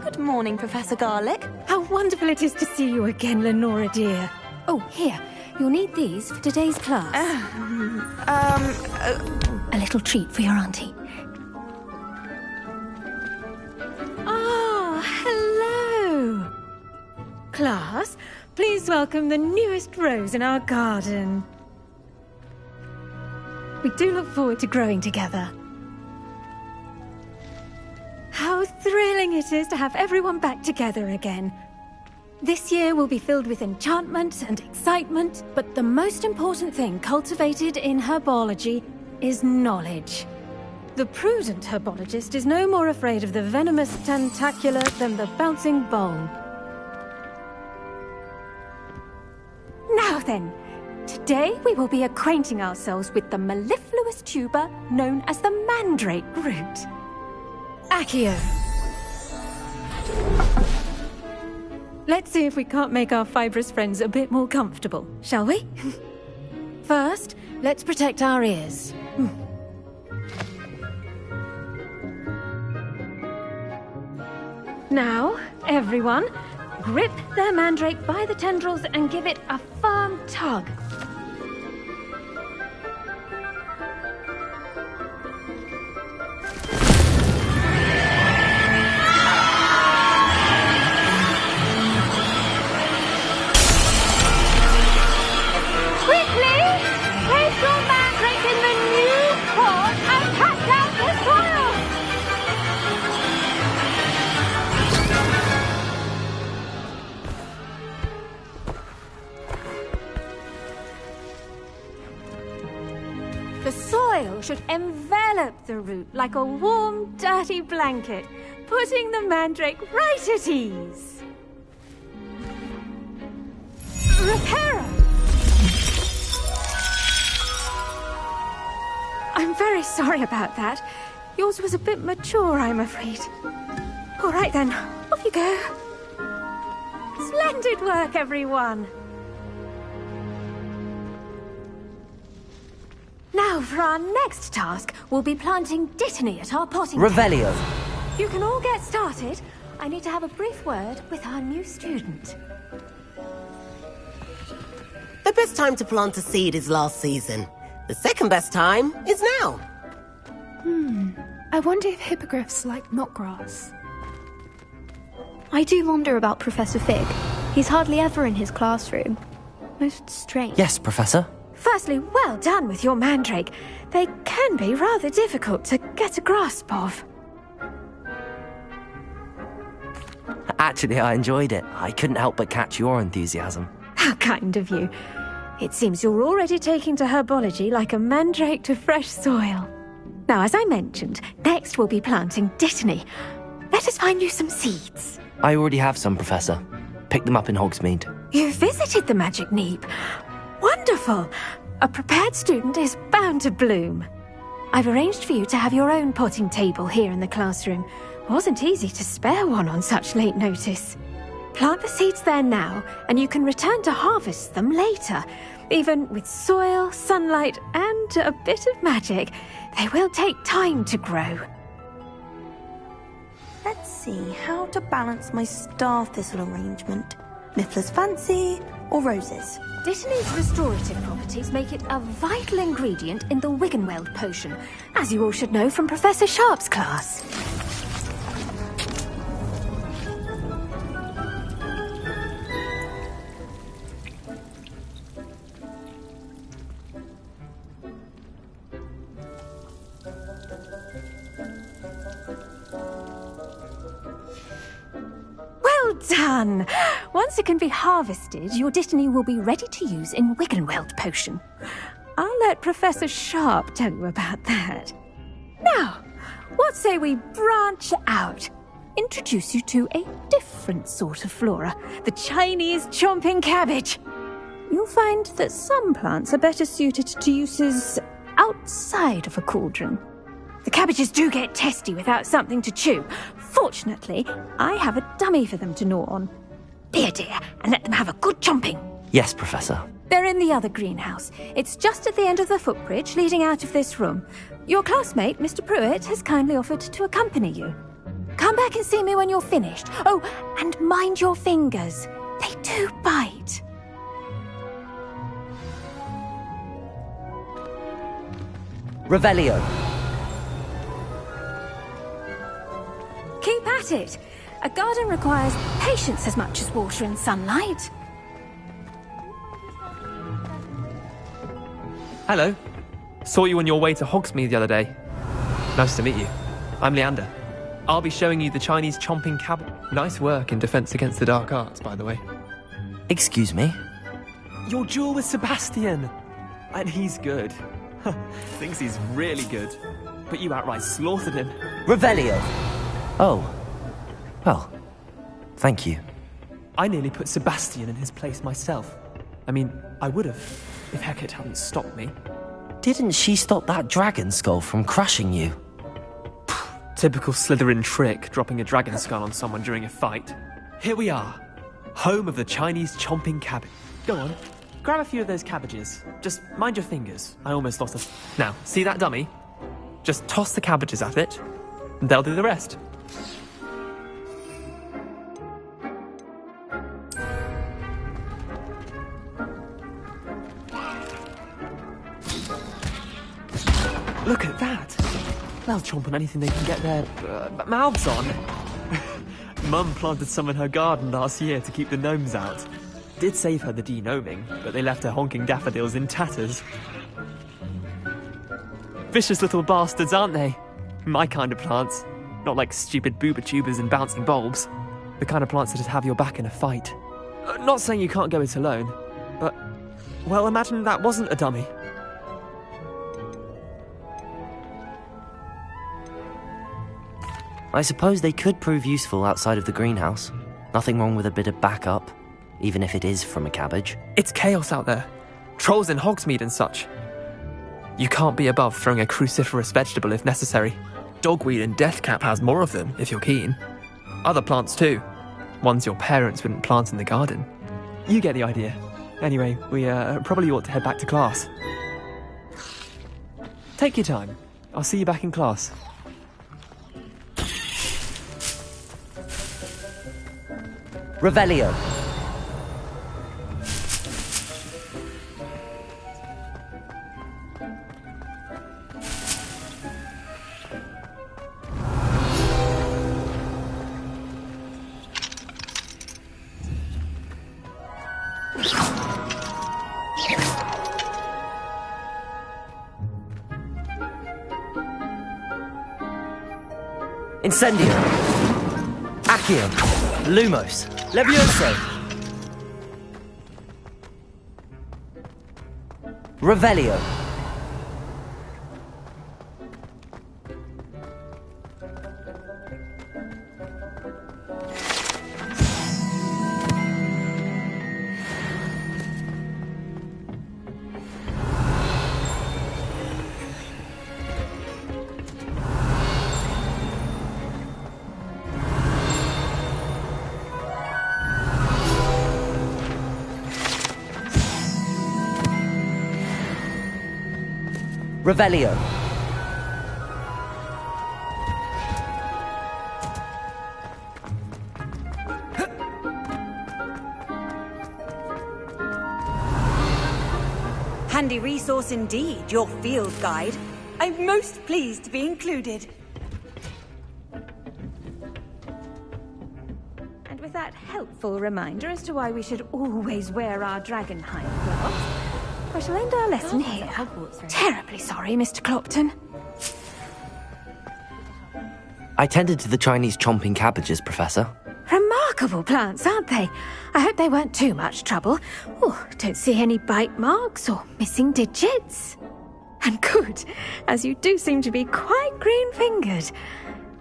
Good morning, Professor Garlic. How wonderful it is to see you again, Lenora dear. Oh, here. You'll need these for today's class. A little treat for your auntie. Ah, hello. Class, please welcome the newest rose in our garden. We do look forward to growing together. How thrilling it is to have everyone back together again. This year will be filled with enchantment and excitement, but the most important thing cultivated in herbology is knowledge. The prudent herbologist is no more afraid of the venomous tentacula than the bouncing bowl. Now then, today we will be acquainting ourselves with the mellifluous tuber known as the mandrake root. Accio. Let's see if we can't make our fibrous friends a bit more comfortable, shall we? First, let's protect our ears. Now, everyone, grip their mandrake by the tendrils and give it a firm tug. The soil should envelop the root like a warm, dirty blanket, putting the mandrake right at ease. Reparo! I'm very sorry about that. Yours was a bit mature, I'm afraid. All right then, off you go. Splendid work, everyone. Now, for our next task, we'll be planting dittany at our potting Revelio. You can all get started. I need to have a brief word with our new student. The best time to plant a seed is last season. The second best time is now. I wonder if hippogriffs like knotgrass. I do wonder about Professor Fig. He's hardly ever in his classroom. Most strange. Yes, Professor. Firstly, well done with your mandrake. They can be rather difficult to get a grasp of. Actually, I enjoyed it. I couldn't help but catch your enthusiasm. How kind of you. It seems you're already taking to herbology like a mandrake to fresh soil. Now, as I mentioned, next we'll be planting dittany. Let us find you some seeds. I already have some, Professor. Picked them up in Hogsmeade. You visited the Magic Neep. Wonderful! A prepared student is bound to bloom. I've arranged for you to have your own potting table here in the classroom. Wasn't easy to spare one on such late notice. Plant the seeds there now, and you can return to harvest them later. Even with soil, sunlight, and a bit of magic, they will take time to grow. Let's see how to balance my star thistle arrangement. Miffler's Fancy or roses? Dittany's restorative properties make it a vital ingredient in the Wiggenweld potion, as you all should know from Professor Sharp's class. Well done! Once it can be harvested, your dittany will be ready to use in Wiggenweld potion. I'll let Professor Sharp tell you about that. Now, what say we branch out? Introduce you to a different sort of flora, the Chinese chomping cabbage. You'll find that some plants are better suited to uses outside of a cauldron. The cabbages do get testy without something to chew. Fortunately, I have a dummy for them to gnaw on. Be a dear and let them have a good chomping. Yes, Professor. They're in the other greenhouse. It's just at the end of the footbridge leading out of this room. Your classmate, Mr. Pruitt, has kindly offered to accompany you. Come back and see me when you're finished. Oh, and mind your fingers. They do bite. Revelio. Keep at it. A garden requires patience as much as water and sunlight. Hello. Saw you on your way to Hogsmeade the other day. Nice to meet you. I'm Leander. I'll be showing you the Chinese chomping cabbage. Nice work in Defense Against the Dark Arts, by the way. Excuse me? Your duel with Sebastian! And he's good. Thinks he's really good. But you outright slaughtered him. Revelio. Oh. Well, thank you. I nearly put Sebastian in his place myself. I mean, I would have, if Hecate hadn't stopped me. Didn't she stop that dragon skull from crushing you? Typical Slytherin trick, dropping a dragon skull on someone during a fight. Here we are, home of the Chinese chomping cabbage. Go on, grab a few of those cabbages. Just mind your fingers. I almost lost a... Now, see that dummy? Just toss the cabbages at it, and they'll do the rest. Look at that! They'll chomp on anything they can get their mouths on. Mum planted some in her garden last year to keep the gnomes out. Did save her the denoming, but they left her honking daffodils in tatters. Vicious little bastards, aren't they? My kind of plants. Not like stupid booba tubers and bouncing bulbs. The kind of plants that'd have your back in a fight. Not saying you can't go it alone, but... Well, imagine that wasn't a dummy. I suppose they could prove useful outside of the greenhouse. Nothing wrong with a bit of backup, even if it is from a cabbage. It's chaos out there. Trolls in Hogsmeade and such. You can't be above throwing a cruciferous vegetable if necessary. Dogweed and deathcap has more of them, if you're keen. Other plants too. Ones your parents wouldn't plant in the garden. You get the idea. Anyway, we probably ought to head back to class. Take your time. I'll see you back in class. Revelio. Incendio. Accio. Lumos. Levioso. Revelio. Revelio. Handy resource indeed, your field guide. I'm most pleased to be included. And with that helpful reminder as to why we should always wear our dragon hide gloves, I shall end our lesson here. Terribly sorry, Mr. Clopton. I tended to the Chinese chomping cabbages, Professor. Remarkable plants, aren't they? I hope they weren't too much trouble. Oh, don't see any bite marks or missing digits. And good, as you do seem to be quite green-fingered.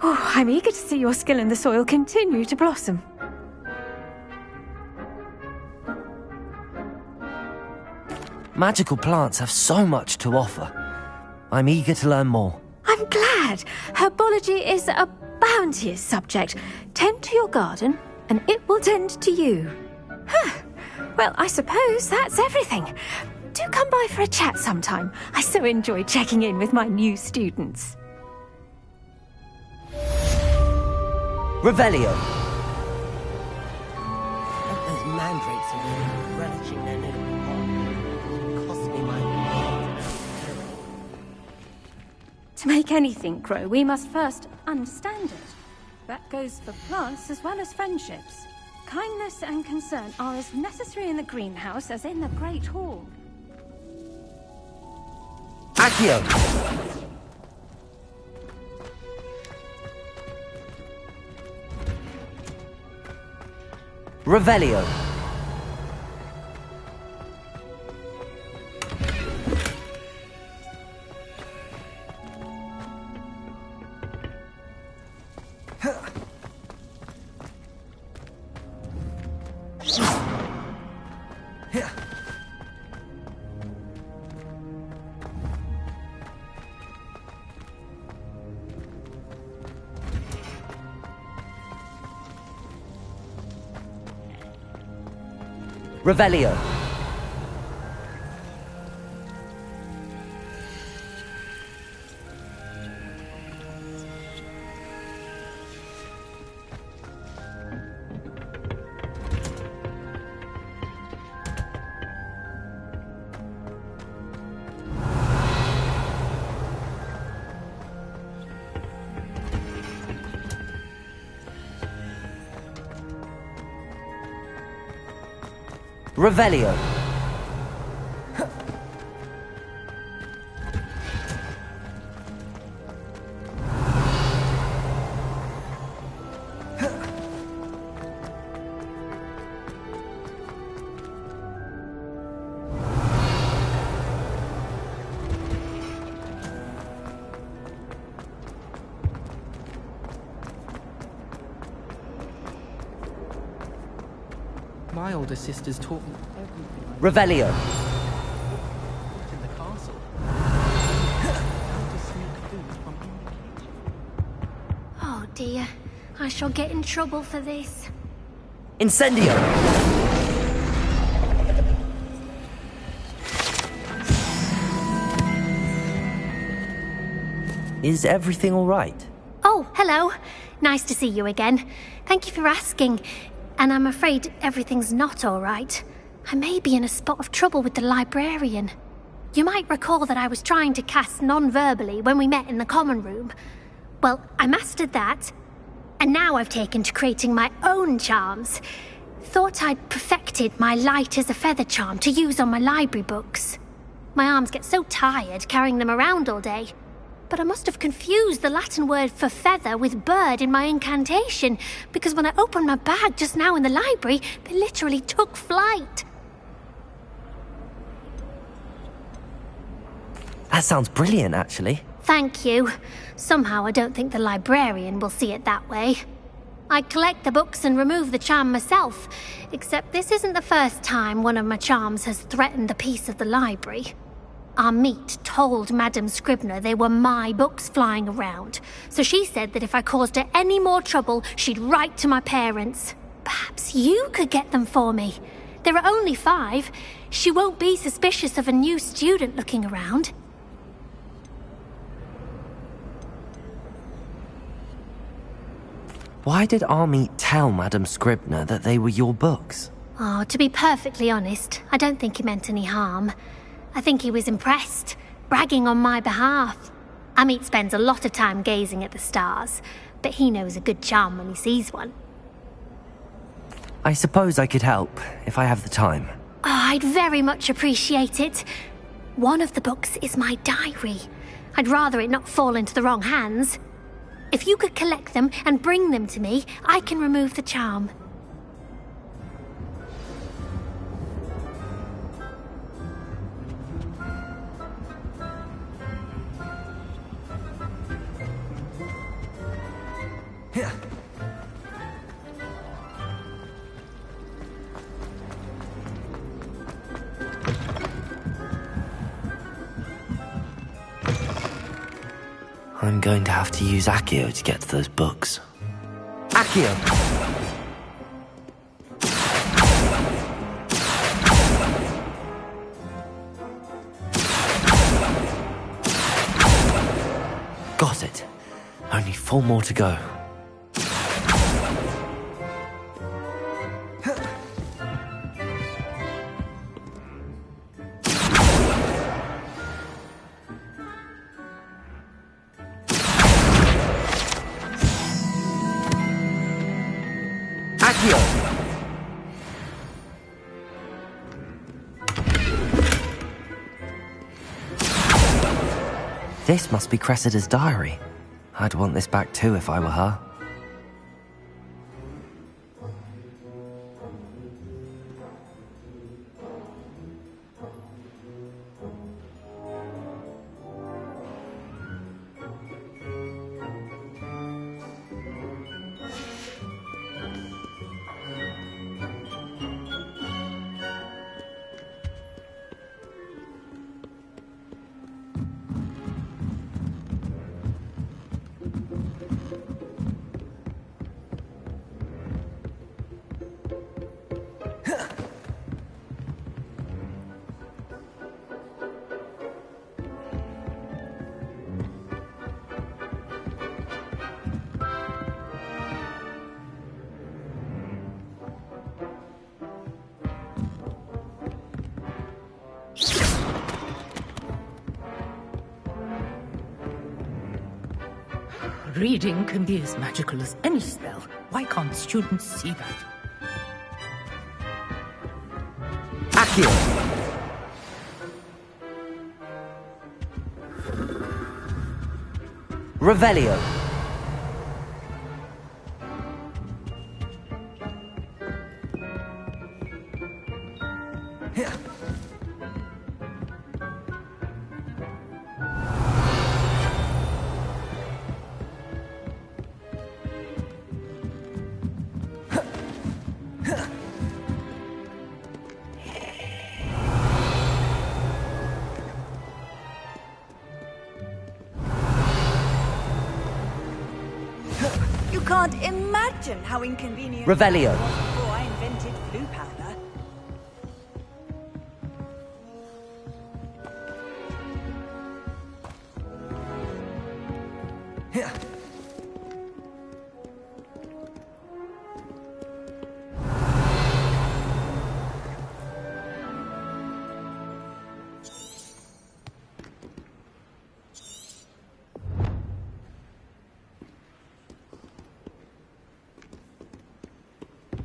Oh, I'm eager to see your skill in the soil continue to blossom. Magical plants have so much to offer. I'm eager to learn more. I'm glad. Herbology is a bounteous subject. Tend to your garden, and it will tend to you. Well, I suppose that's everything. Do come by for a chat sometime. I so enjoy checking in with my new students. Revelio. Those mandrakes are really relishing their new pot. Cost me my... To make anything grow, we must first understand it. That goes for plants as well as friendships. Kindness and concern are as necessary in the greenhouse as in the Great Hall. Accio. Revelio. Revelio. Revelio. My older sisters taught me everything Revelio. in the castle. How to sneak food from in the kitchen. Oh dear, I shall get in trouble for this. Incendio. Is everything all right? Oh, hello. Nice to see you again. Thank you for asking. And I'm afraid everything's not all right. I may be in a spot of trouble with the librarian. You might recall that I was trying to cast non-verbally when we met in the common room. Well, I mastered that. And now I've taken to creating my own charms. Thought I'd perfected my light as a feather charm to use on my library books. My arms get so tired carrying them around all day. But I must have confused the Latin word for feather with bird in my incantation, because when I opened my bag just now in the library, they literally took flight. That sounds brilliant, actually. Thank you. Somehow I don't think the librarian will see it that way. I collect the books and remove the charm myself, except this isn't the first time one of my charms has threatened the peace of the library. Our meet told Madame Scribner they were my books flying around, so she said that if I caused her any more trouble, she'd write to my parents. Perhaps you could get them for me. There are only 5. She won't be suspicious of a new student looking around. Why did Army tell Madame Scribner that they were your books? Oh, to be perfectly honest, I don't think he meant any harm. I think he was impressed, bragging on my behalf. Amit spends a lot of time gazing at the stars, but he knows a good charm when he sees one. I suppose I could help, if I have the time. Oh, I'd very much appreciate it. One of the books is my diary. I'd rather it not fall into the wrong hands. If you could collect them and bring them to me, I can remove the charm. I'm going to have to use Accio to get to those books. Accio! Got it. Only 4 more to go. Accio! This must be Cressida's diary. I'd want this back too if I were her. Reading can be as magical as any spell. Why can't students see that? Accio! Revelio! You can't imagine how inconvenient Revelio. it was before I invented blue powder.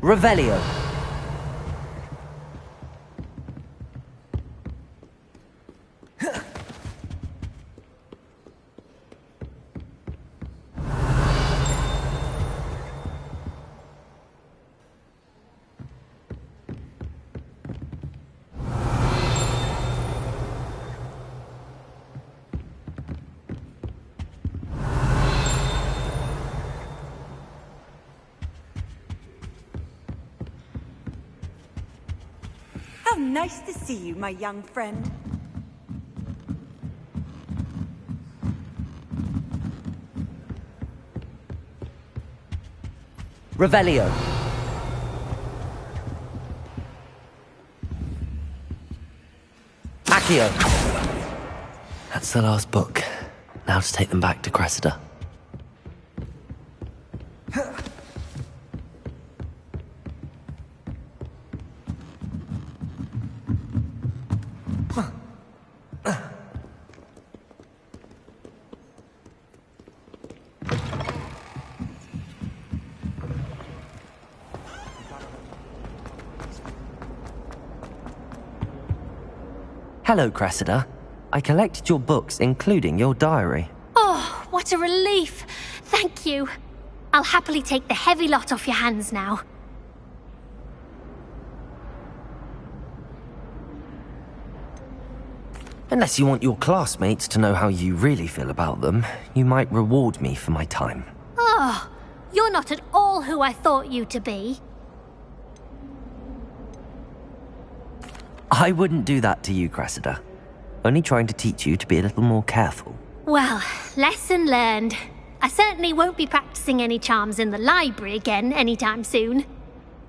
Revelio. How nice to see you, my young friend. Revelio. Accio. That's the last book. Now to take them back to Cressida. Hello, Cressida. I collected your books, including your diary. Oh, what a relief. Thank you. I'll happily take the heavy lot off your hands now. Unless you want your classmates to know how you really feel about them, you might reward me for my time. Oh, you're not at all who I thought you to be. I wouldn't do that to you, Cressida. Only trying to teach you to be a little more careful. Well, lesson learned. I certainly won't be practicing any charms in the library again anytime soon.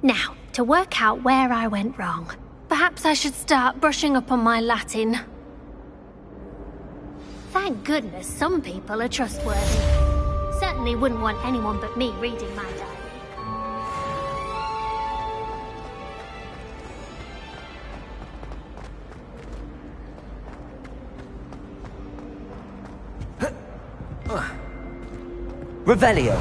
Now, to work out where I went wrong. Perhaps I should start brushing up on my Latin. Thank goodness some people are trustworthy. Certainly wouldn't want anyone but me reading my diary. Revelio.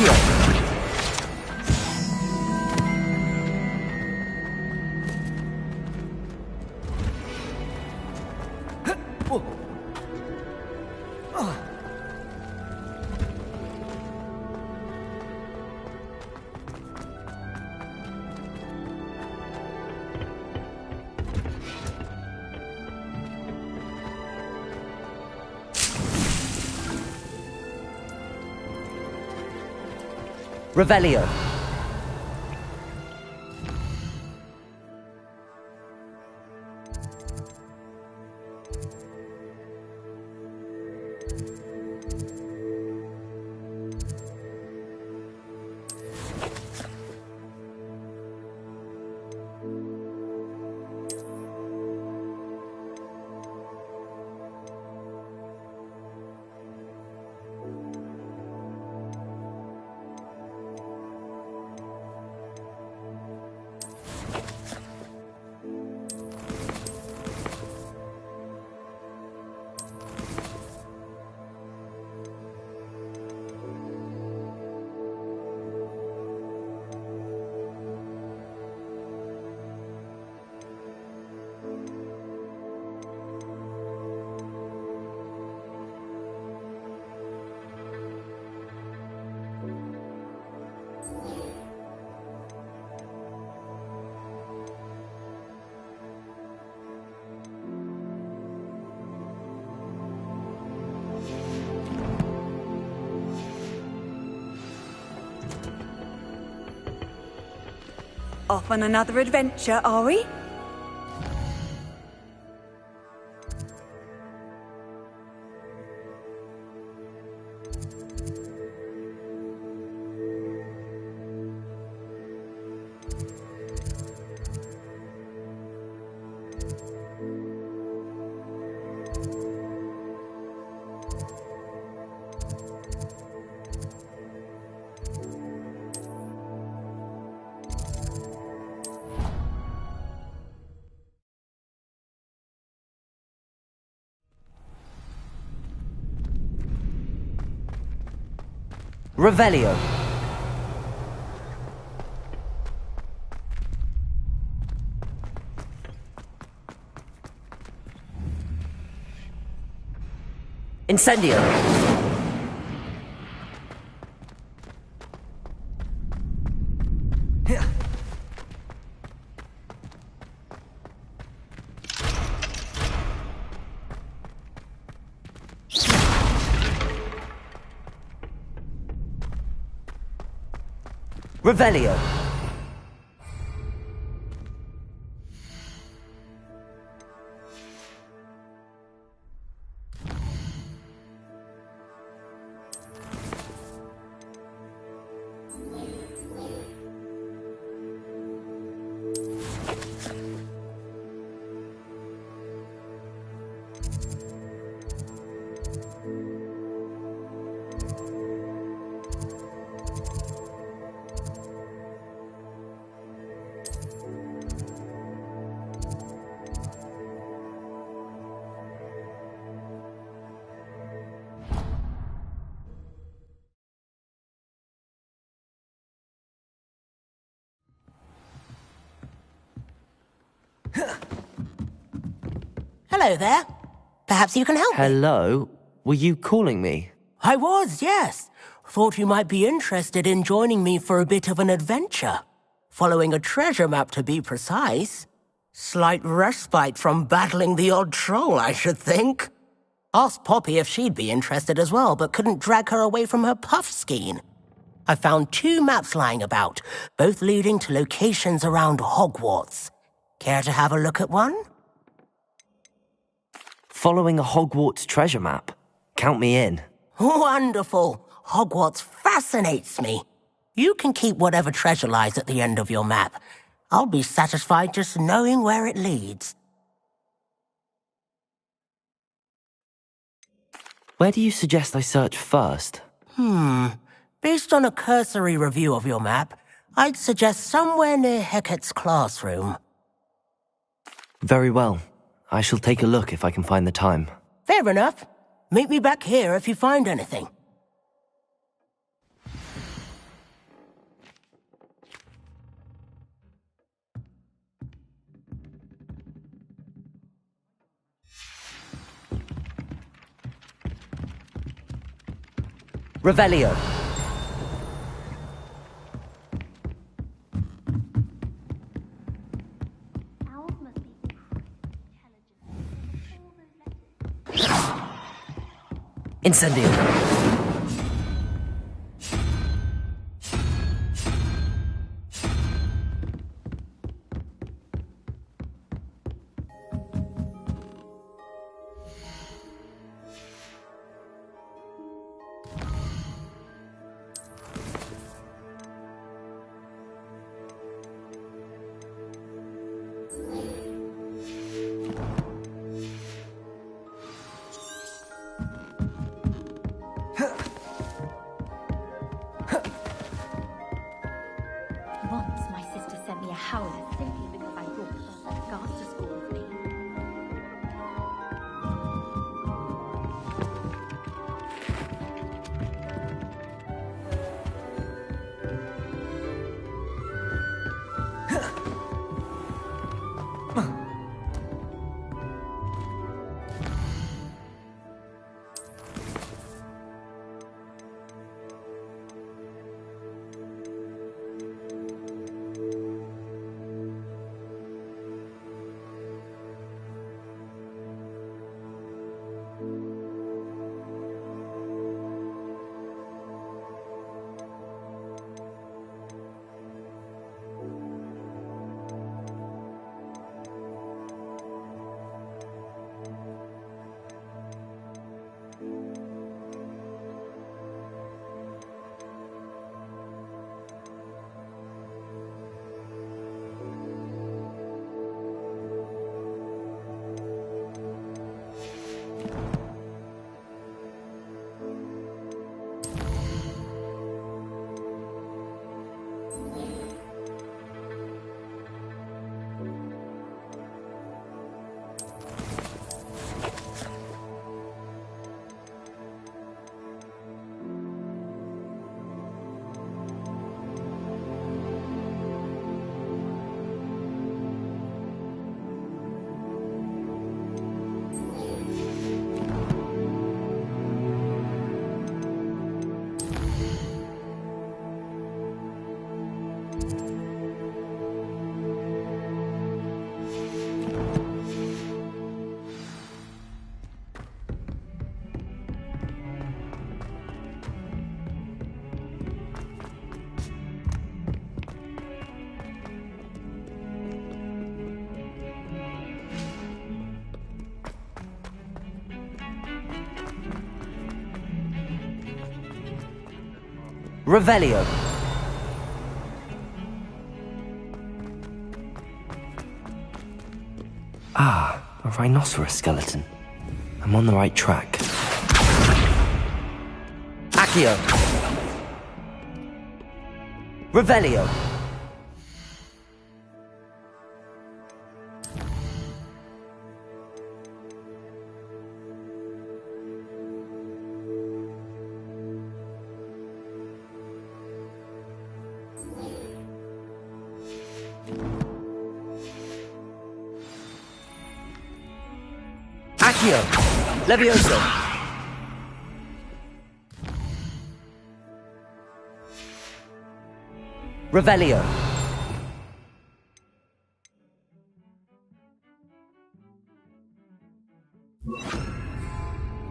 Incendio! Revelio. Off on another adventure, are we? Revelio. Incendio. Revelio. Hello there. Perhaps you can help me. Hello? Were you calling me? I was, yes. Thought you might be interested in joining me for a bit of an adventure. Following a treasure map, to be precise. Slight respite from battling the odd troll, I should think. Asked Poppy if she'd be interested as well, but couldn't drag her away from her puff skein. I found 2 maps lying about, both leading to locations around Hogwarts. Care to have a look at one? Following a Hogwarts treasure map. Count me in. Wonderful. Hogwarts fascinates me. You can keep whatever treasure lies at the end of your map. I'll be satisfied just knowing where it leads. Where do you suggest I search first? Based on a cursory review of your map, I'd suggest somewhere near Hecat's classroom. Very well. I shall take a look if I can find the time. Fair enough. Meet me back here if you find anything. Revelio. Incendio. Once my sister sent me a howler simply because I brought the gas to school with me. Revelio. Ah, a rhinoceros skeleton. I'm on the right track. Accio. Revelio. Accio. Levioso. Revelio.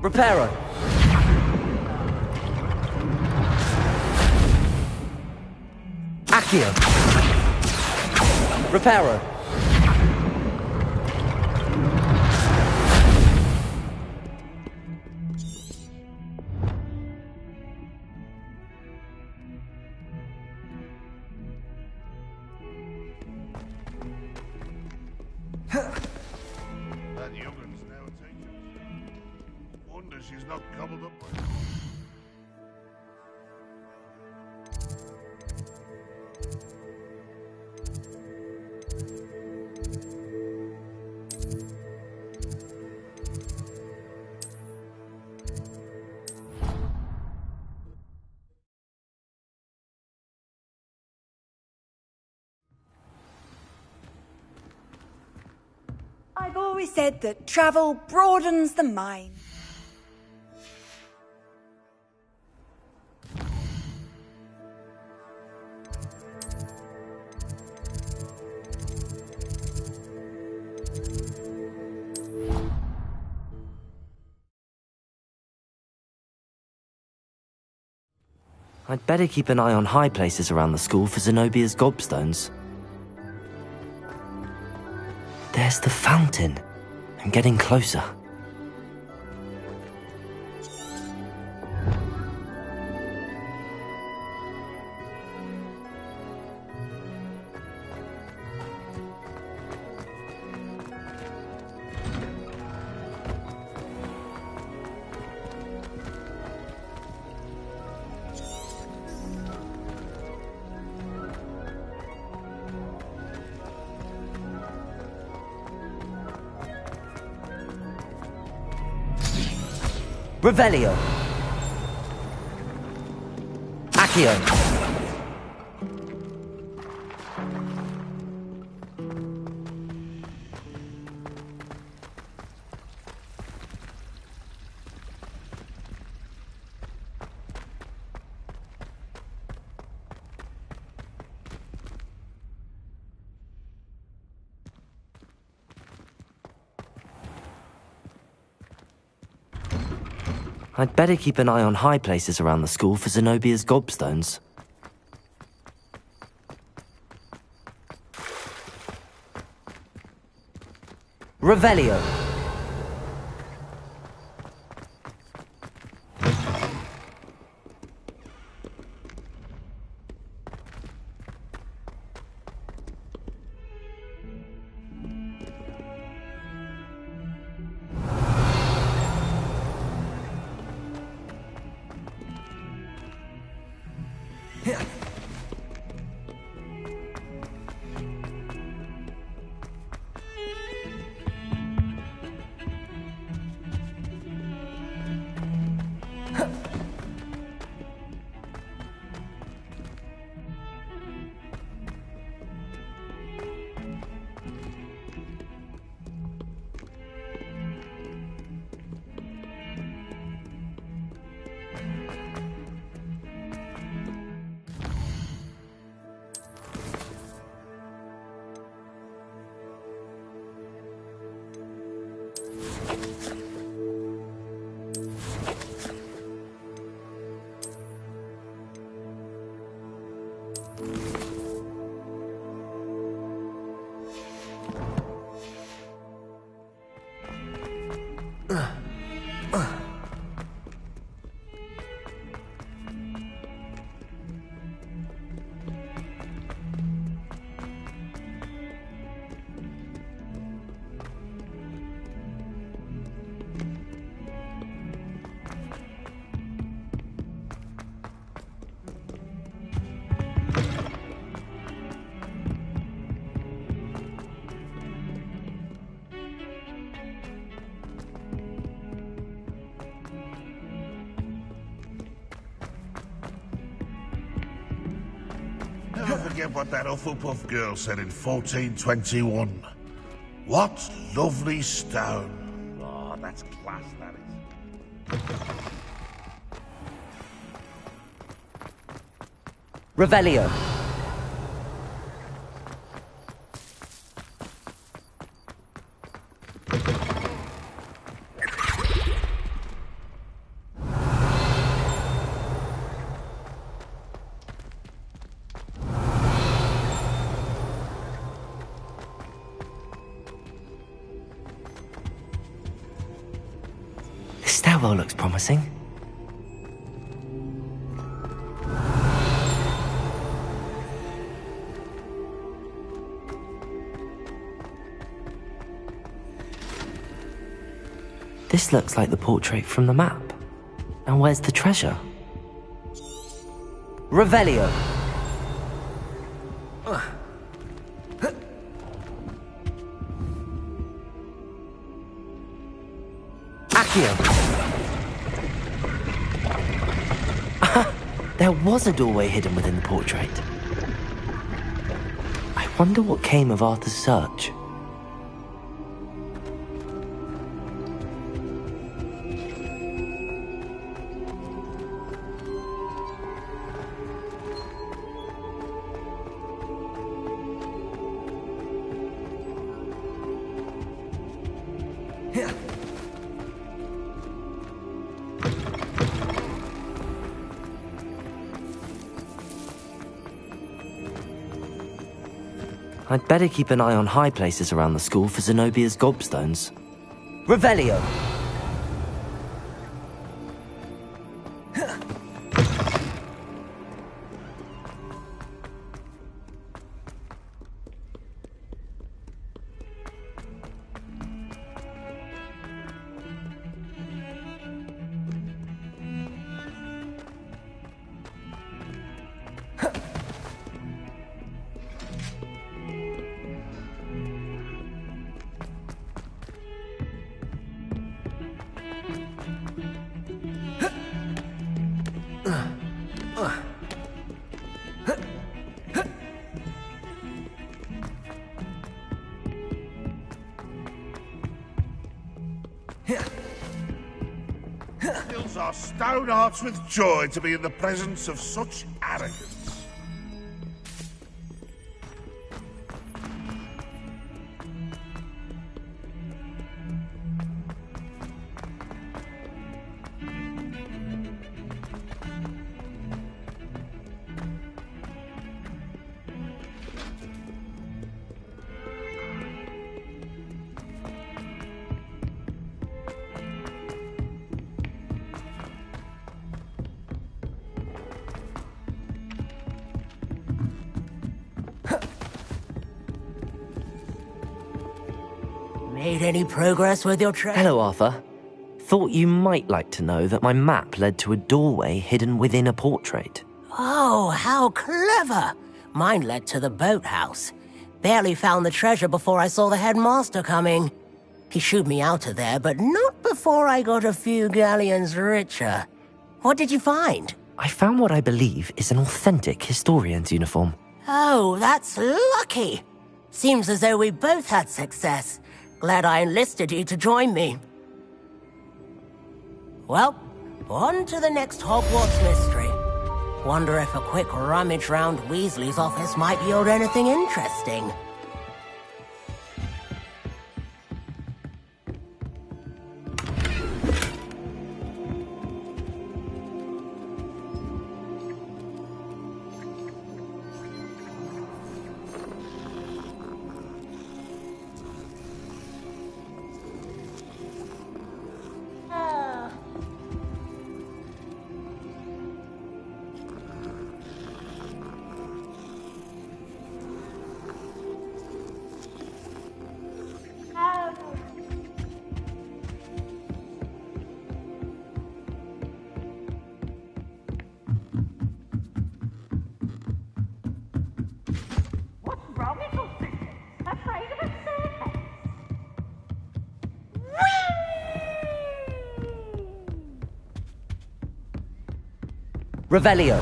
Reparo. Accio. Reparo. That young'un's now a teacher. Wonder she's not gobbled up by... I've always said that travel broadens the mind. I'd better keep an eye on high places around the school for Zenobia's gobstones. There's the fountain. I'm getting closer. Revelio. Accio. I'd better keep an eye on high places around the school for Zenobia's gobstones. Revelio. Never forget what that Hufflepuff girl said in 1421. What lovely stone. Oh, that's class, that is. Revelio. This stairwell looks promising. This looks like the portrait from the map. And where's the treasure? Revelio. Accio. There was a doorway hidden within the portrait. I wonder what came of Arthur's search. I'd better keep an eye on high places around the school for Zenobia's gobstones. Revelio! Fills our stout hearts with joy to be in the presence of such arrogance. Made any progress with your treasure? Hello, Arthur. Thought you might like to know that my map led to a doorway hidden within a portrait. Oh, how clever! Mine led to the boathouse. Barely found the treasure before I saw the headmaster coming. He shooed me out of there, but not before I got a few galleons richer. What did you find? I found what I believe is an authentic historian's uniform. Oh, that's lucky. Seems as though we both had success. Glad I enlisted you to join me. Well, on to the next Hogwarts mystery. Wonder if a quick rummage round Weasley's office might yield anything interesting. Revelio.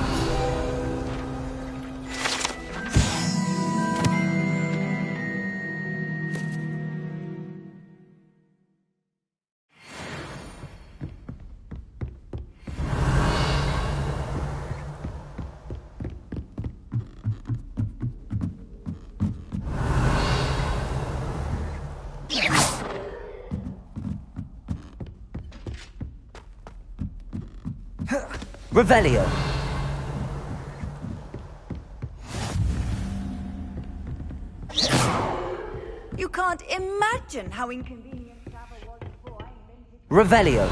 Revelio. You can't imagine how inconvenient travel was before I invented... Revelio.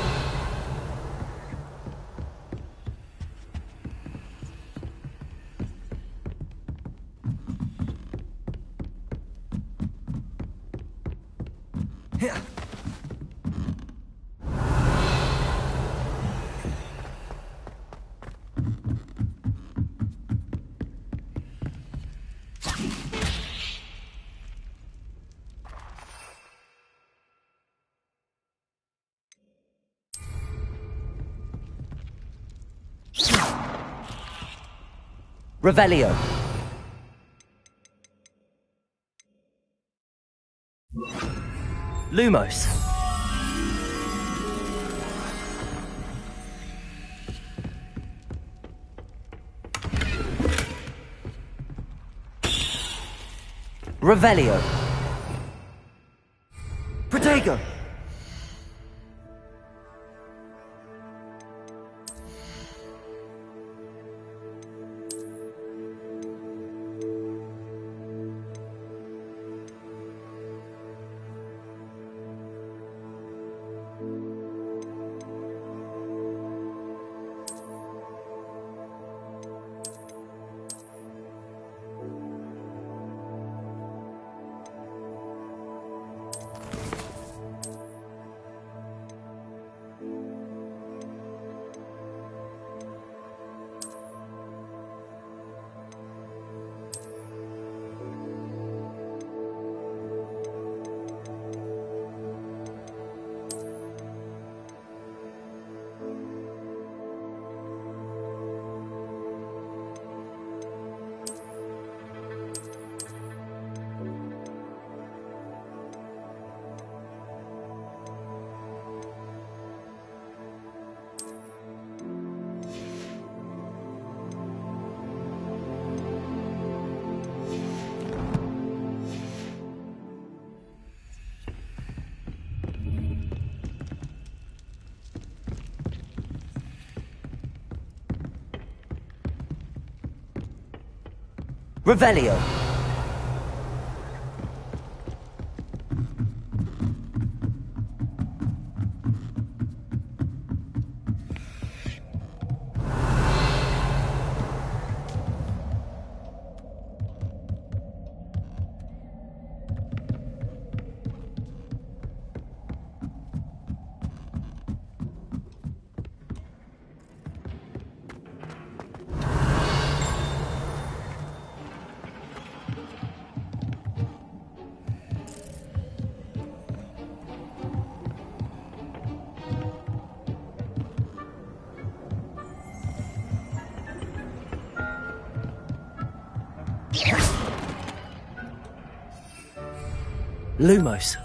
Revelio. Lumos. Revelio. Protego. Revelio. Lumos.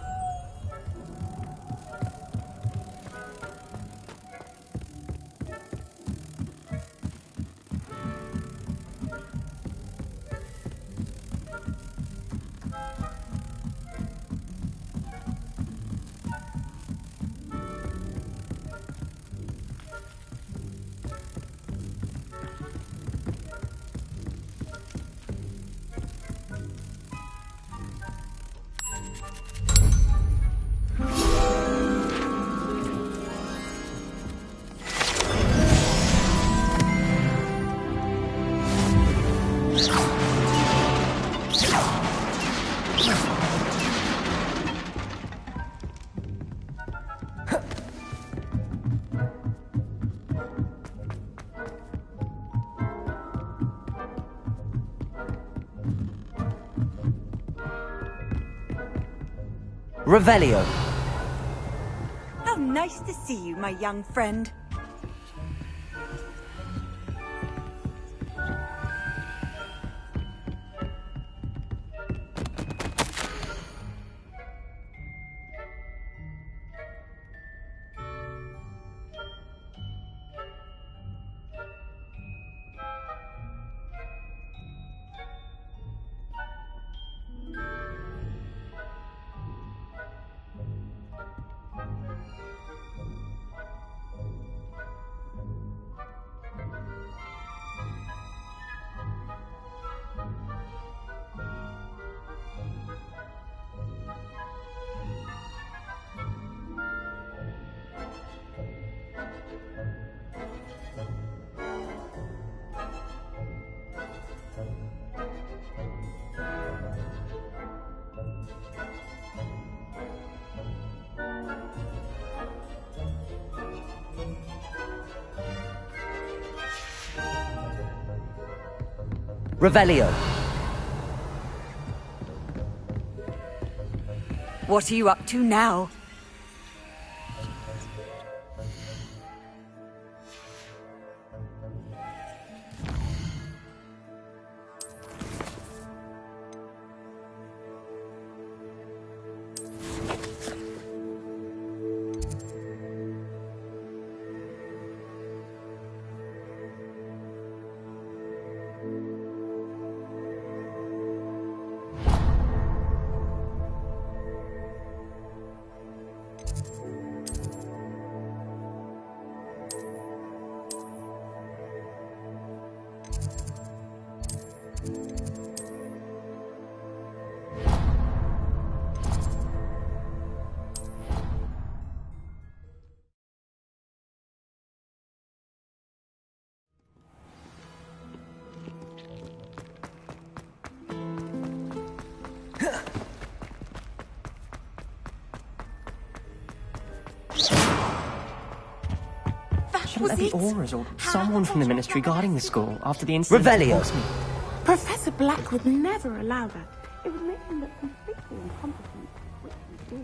Revelio. How nice to see you, my young friend. Revelio. What are you up to now? Shouldn't there be auras or someone from the Ministry guarding the school after the incident? Revelio. Professor Black would never allow that. It would make him look completely incompetent, which he is.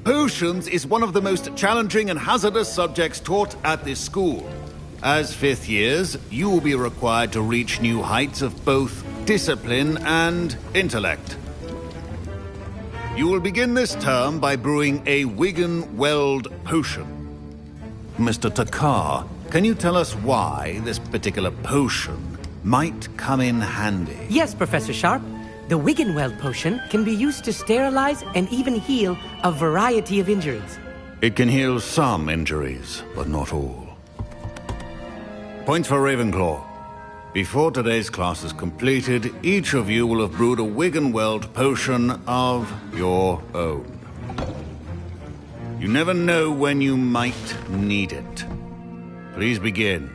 Potions is one of the most challenging and hazardous subjects taught at this school. As fifth years, you will be required to reach new heights of both discipline and intellect. You will begin this term by brewing a Wigan Weld potion. Mr. Takar can you tell us why this particular potion might come in handy? Yes, Professor Sharp. The Wiggenweld potion can be used to sterilize and even heal a variety of injuries. It can heal some injuries, but not all. Points for Ravenclaw. Before today's class is completed, each of you will have brewed a Wiggenweld potion of your own. You never know when you might need it. Please begin.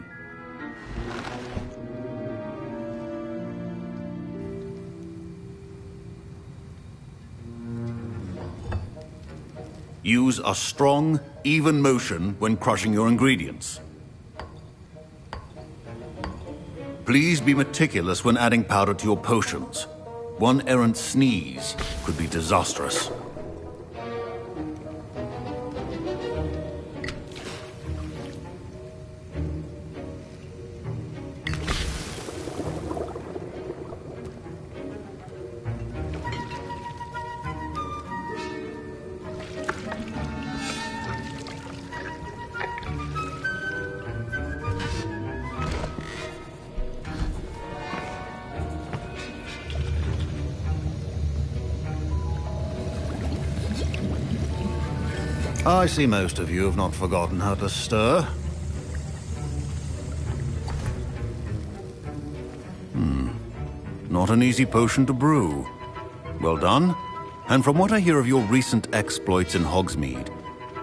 Use a strong, even motion when crushing your ingredients. Please be meticulous when adding powder to your potions. One errant sneeze could be disastrous. I see most of you have not forgotten how to stir. Not an easy potion to brew. Well done. And from what I hear of your recent exploits in Hogsmeade,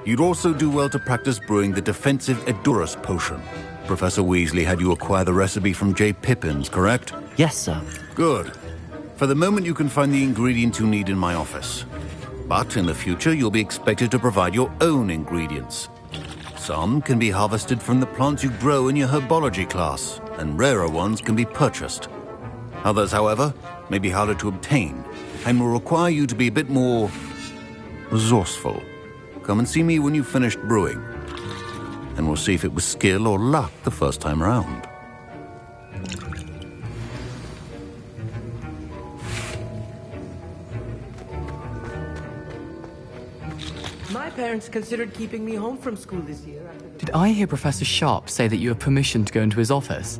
you'd also do well to practice brewing the defensive Edurus potion. Professor Weasley had you acquire the recipe from J. Pippins, correct? Yes, sir. Good. For the moment, you can find the ingredients you need in my office. But in the future, you'll be expected to provide your own ingredients. Some can be harvested from the plants you grow in your herbology class, and rarer ones can be purchased. Others, however, may be harder to obtain, and will require you to be a bit more resourceful. Come and see me when you've finished brewing, and we'll see if it was skill or luck the first time around. My parents considered keeping me home from school this year. Did I hear Professor Sharp say that you have permission to go into his office?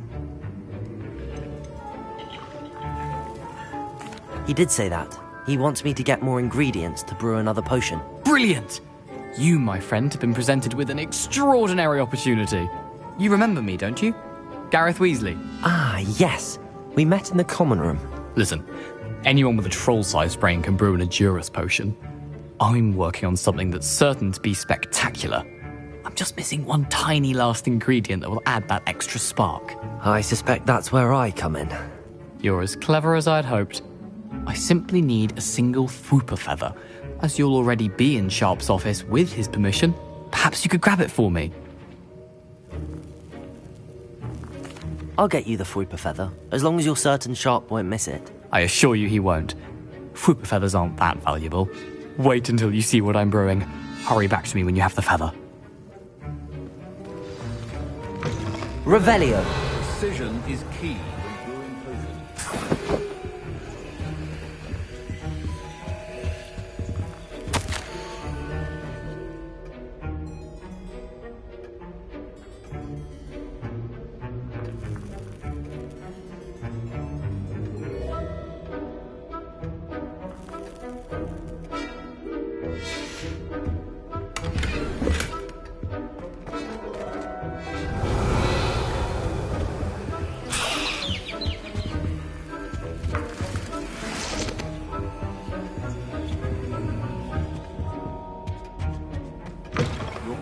He did say that. He wants me to get more ingredients to brew another potion. Brilliant! You, my friend, have been presented with an extraordinary opportunity. You remember me, don't you? Gareth Weasley. Ah, yes. We met in the common room. Listen, anyone with a troll-sized brain can brew an Edurus potion. I'm working on something that's certain to be spectacular. I'm just missing one tiny last ingredient that will add that extra spark. I suspect that's where I come in. You're as clever as I'd hoped. I simply need a single Fwooper feather. As you'll already be in Sharp's office with his permission, perhaps you could grab it for me. I'll get you the Fwooper feather, as long as you're certain Sharp won't miss it. I assure you he won't. Fwooper feathers aren't that valuable. Wait until you see what I'm brewing. Hurry back to me when you have the feather. Revelio. Precision is key when brewing potions.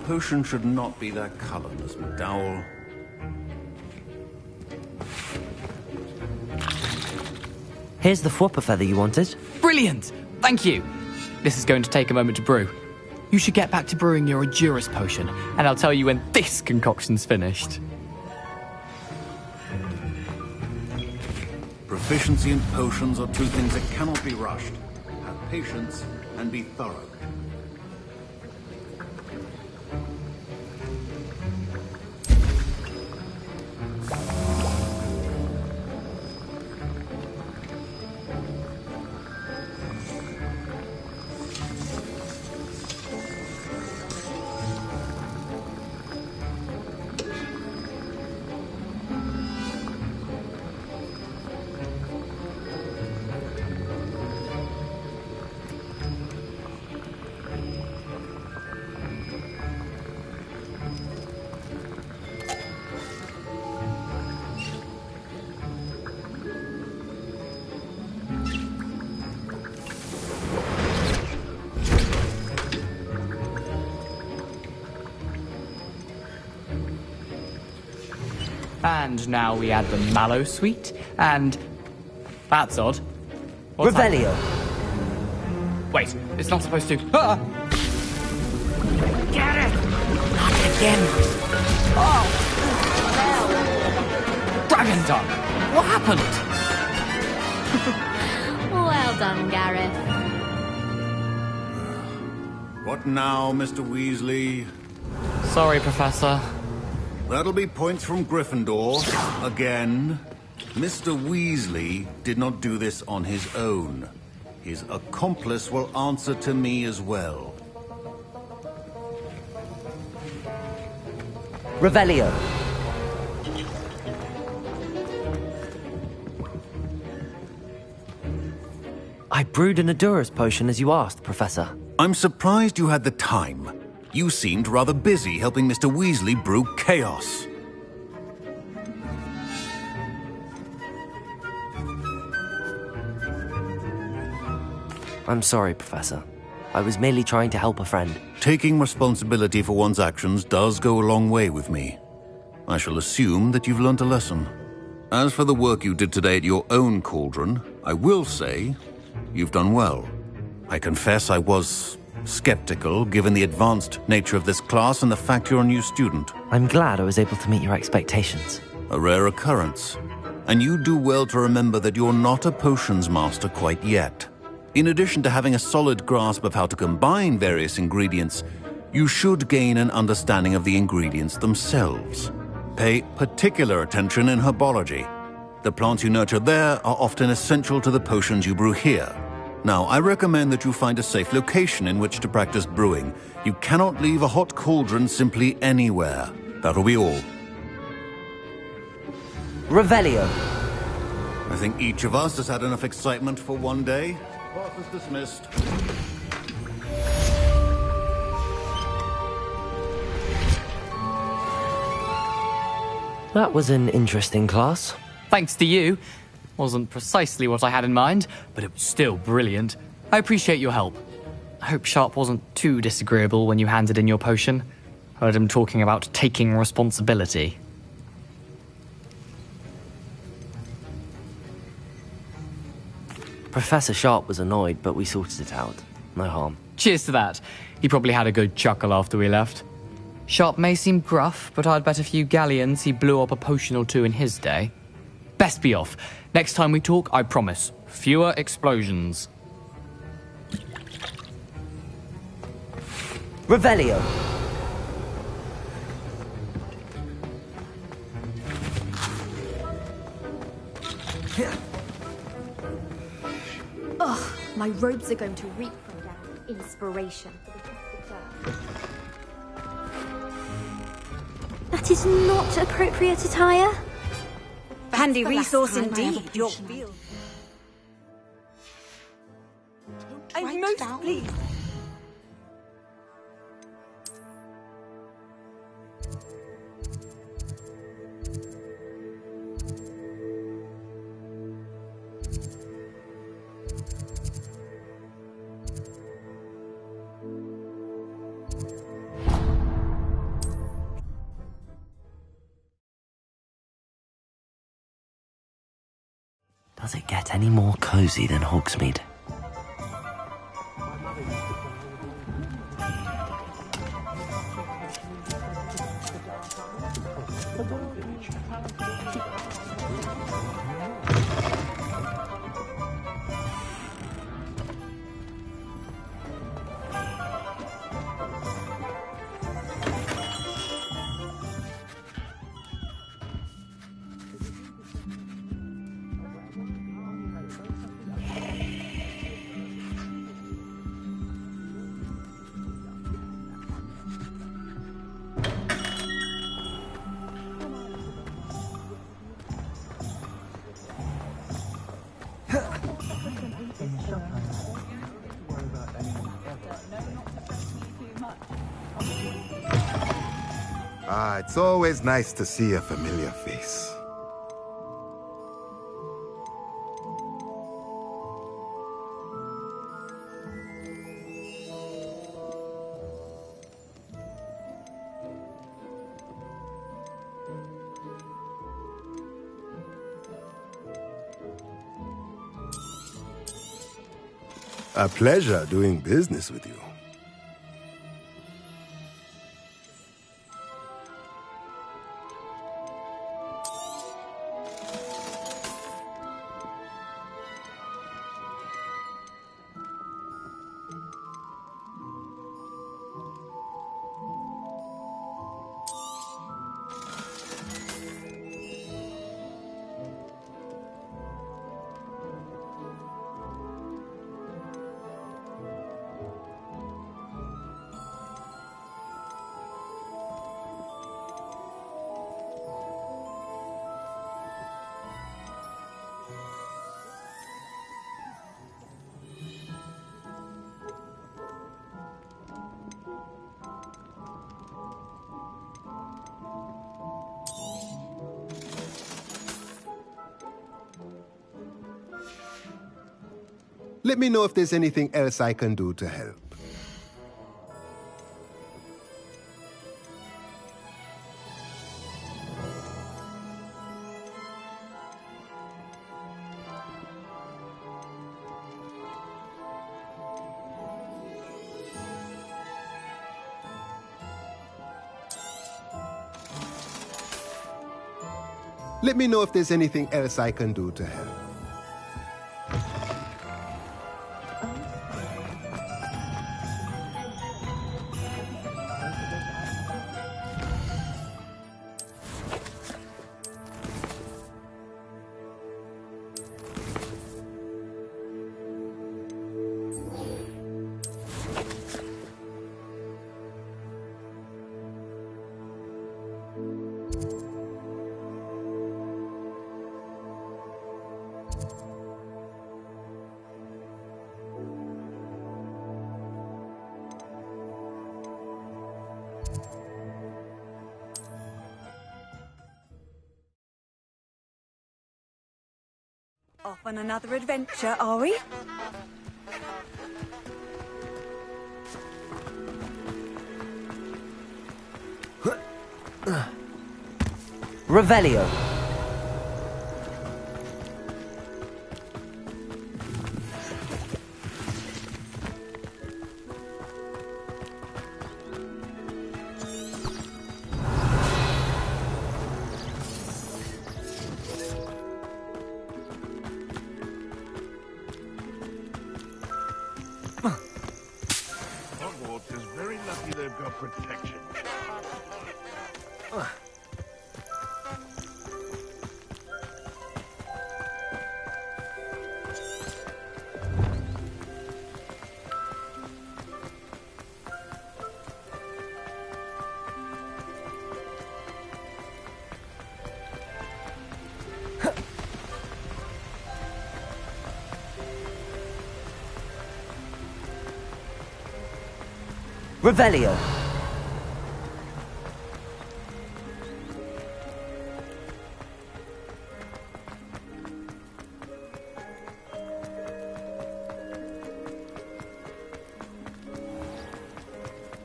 Potion should not be that colorless, McDowell. Here's the Fwooper feather you wanted. Brilliant! Thank you! This is going to take a moment to brew. You should get back to brewing your Edurus potion, and I'll tell you when this concoction's finished. Proficiency in potions are two things that cannot be rushed. Have patience and be thorough. And now we add the mallow sweet, and... That's odd. What's Revelio. that? Wait, it's not supposed to... Ah! Get it! Not again. Oh! Dragon tongue! What happened? Well done, Gareth. What now, Mr. Weasley? Sorry, Professor. That'll be points from Gryffindor. Again. Mr. Weasley did not do this on his own. His accomplice will answer to me as well. Revelio. I brewed an Adurus potion as you asked, Professor. I'm surprised you had the time. You seemed rather busy helping Mr. Weasley brew chaos. I'm sorry, Professor. I was merely trying to help a friend. Taking responsibility for one's actions does go a long way with me. I shall assume that you've learnt a lesson. As for the work you did today at your own cauldron, I will say you've done well. I confess I was skeptical, given the advanced nature of this class and the fact you're a new student. I'm glad I was able to meet your expectations. A rare occurrence. And you do well to remember that you're not a potions master quite yet. In addition to having a solid grasp of how to combine various ingredients, you should gain an understanding of the ingredients themselves. Pay particular attention in herbology. The plants you nurture there are often essential to the potions you brew here. Now, I recommend that you find a safe location in which to practice brewing. You cannot leave a hot cauldron simply anywhere. That'll be all. Revelio. I think each of us has had enough excitement for one day. Class is dismissed. That was an interesting class. Thanks to you. Wasn't precisely what I had in mind, but it was still brilliant. I appreciate your help. I hope Sharp wasn't too disagreeable when you handed in your potion. Heard him talking about taking responsibility. Professor Sharp was annoyed, but we sorted it out. No harm. Cheers to that. He probably had a good chuckle after we left. Sharp may seem gruff, but I'd bet a few galleons he blew up a potion or two in his day. Best be off. Next time we talk, I promise, fewer explosions. Revelio. Ugh, my robes are going to reek from that inspiration. That is not appropriate attire. Handy resource indeed, your field. I'm most pleased. Does it get any more cozy than Hogsmeade? It's always nice to see a familiar face. A pleasure doing business with you. Let me know if there's anything else I can do to help. Let me know if there's anything else I can do to help. Off on another adventure, are we? Revelio. Hogwarts is very lucky they've got protection. Revelio.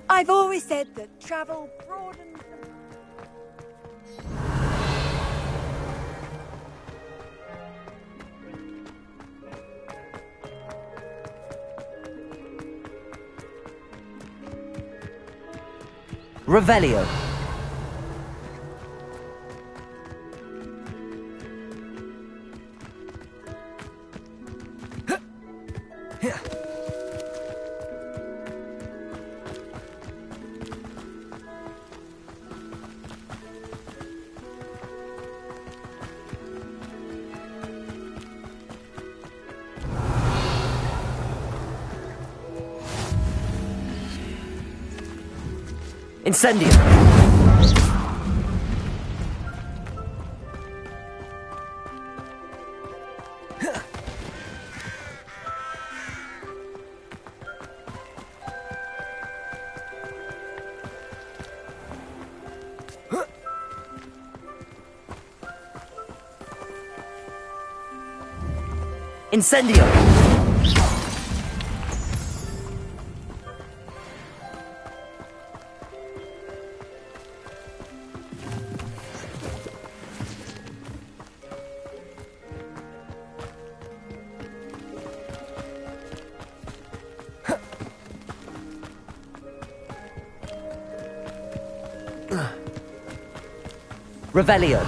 I've always said that travel broadens the... Revelio. Incendio. Incendio. Revelio.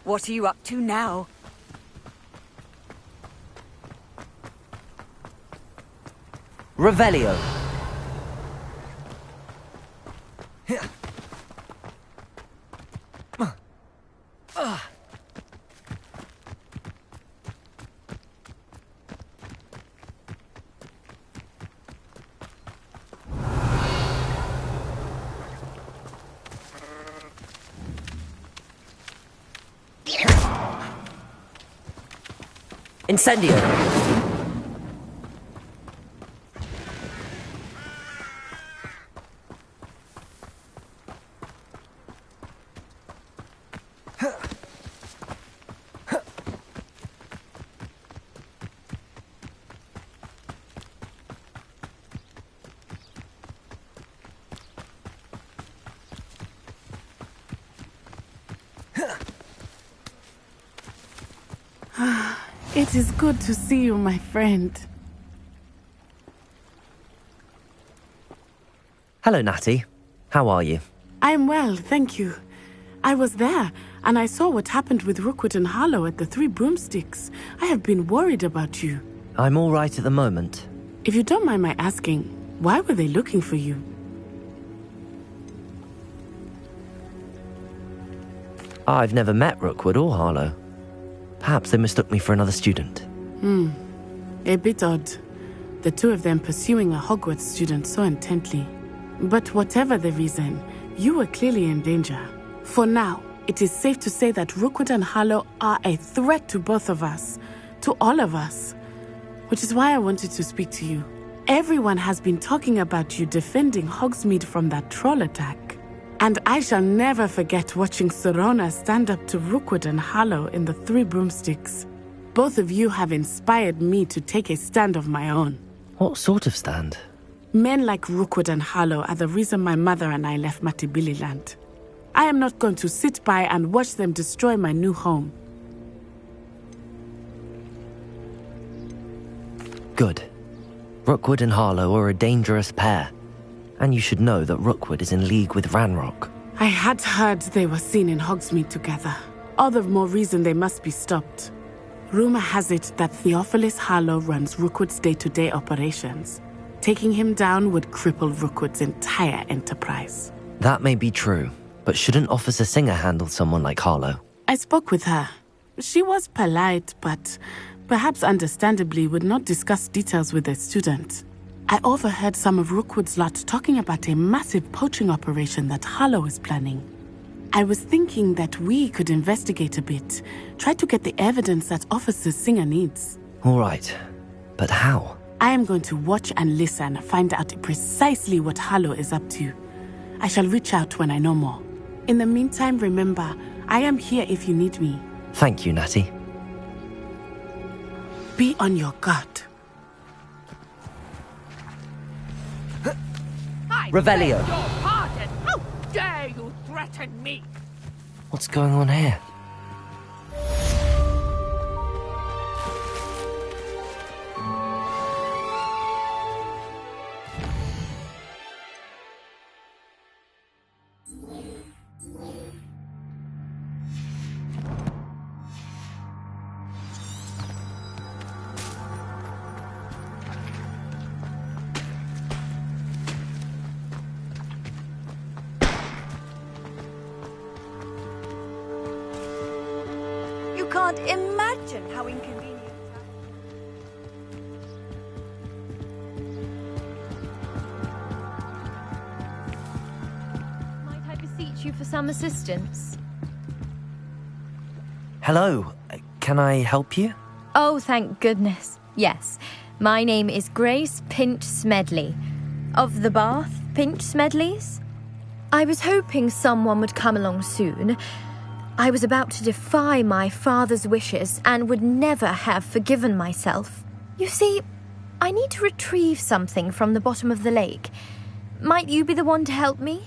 What are you up to now? Revelio. Incendio. It is good to see you, my friend. Hello, Natty. How are you? I'm well, thank you. I was there, and I saw what happened with Rookwood and Harlow at the Three Broomsticks. I have been worried about you. I'm all right at the moment. If you don't mind my asking, why were they looking for you? I've never met Rookwood or Harlow. Perhaps they mistook me for another student. A bit odd. The two of them pursuing a Hogwarts student so intently. But whatever the reason, you were clearly in danger. For now, it is safe to say that Rookwood and Harlow are a threat to both of us. To all of us. Which is why I wanted to speak to you. Everyone has been talking about you defending Hogsmeade from that troll attack. And I shall never forget watching Serona stand up to Rookwood and Harlow in the Three Broomsticks. Both of you have inspired me to take a stand of my own. What sort of stand? Men like Rookwood and Harlow are the reason my mother and I left Matibili-land. I am not going to sit by and watch them destroy my new home. Good. Rookwood and Harlow are a dangerous pair. And you should know that Rookwood is in league with Ranrock. I had heard they were seen in Hogsmeade together. All the more reason they must be stopped. Rumor has it that Theophilus Harlow runs Rookwood's day-to-day operations. Taking him down would cripple Rookwood's entire enterprise. That may be true, but shouldn't Officer Singer handle someone like Harlow? I spoke with her. She was polite, but perhaps understandably would not discuss details with a student. I overheard some of Rookwood's lot talking about a massive poaching operation that Harlow is planning. I was thinking that we could investigate a bit, try to get the evidence that Officer Singer needs. All right, but how? I am going to watch and listen, find out precisely what Harlow is up to. I shall reach out when I know more. In the meantime, remember, I am here if you need me. Thank you, Natty. Be on your guard. Revelio. Your pardon! How dare you threaten me? What's going on here? You can't imagine how inconvenient. Might I beseech you for some assistance? Hello, can I help you? Oh, thank goodness. Yes. My name is Grace Pinch Smedley, of the Bath Pinch Smedleys. I was hoping someone would come along soon. I was about to defy my father's wishes and would never have forgiven myself. You see, I need to retrieve something from the bottom of the lake. Might you be the one to help me?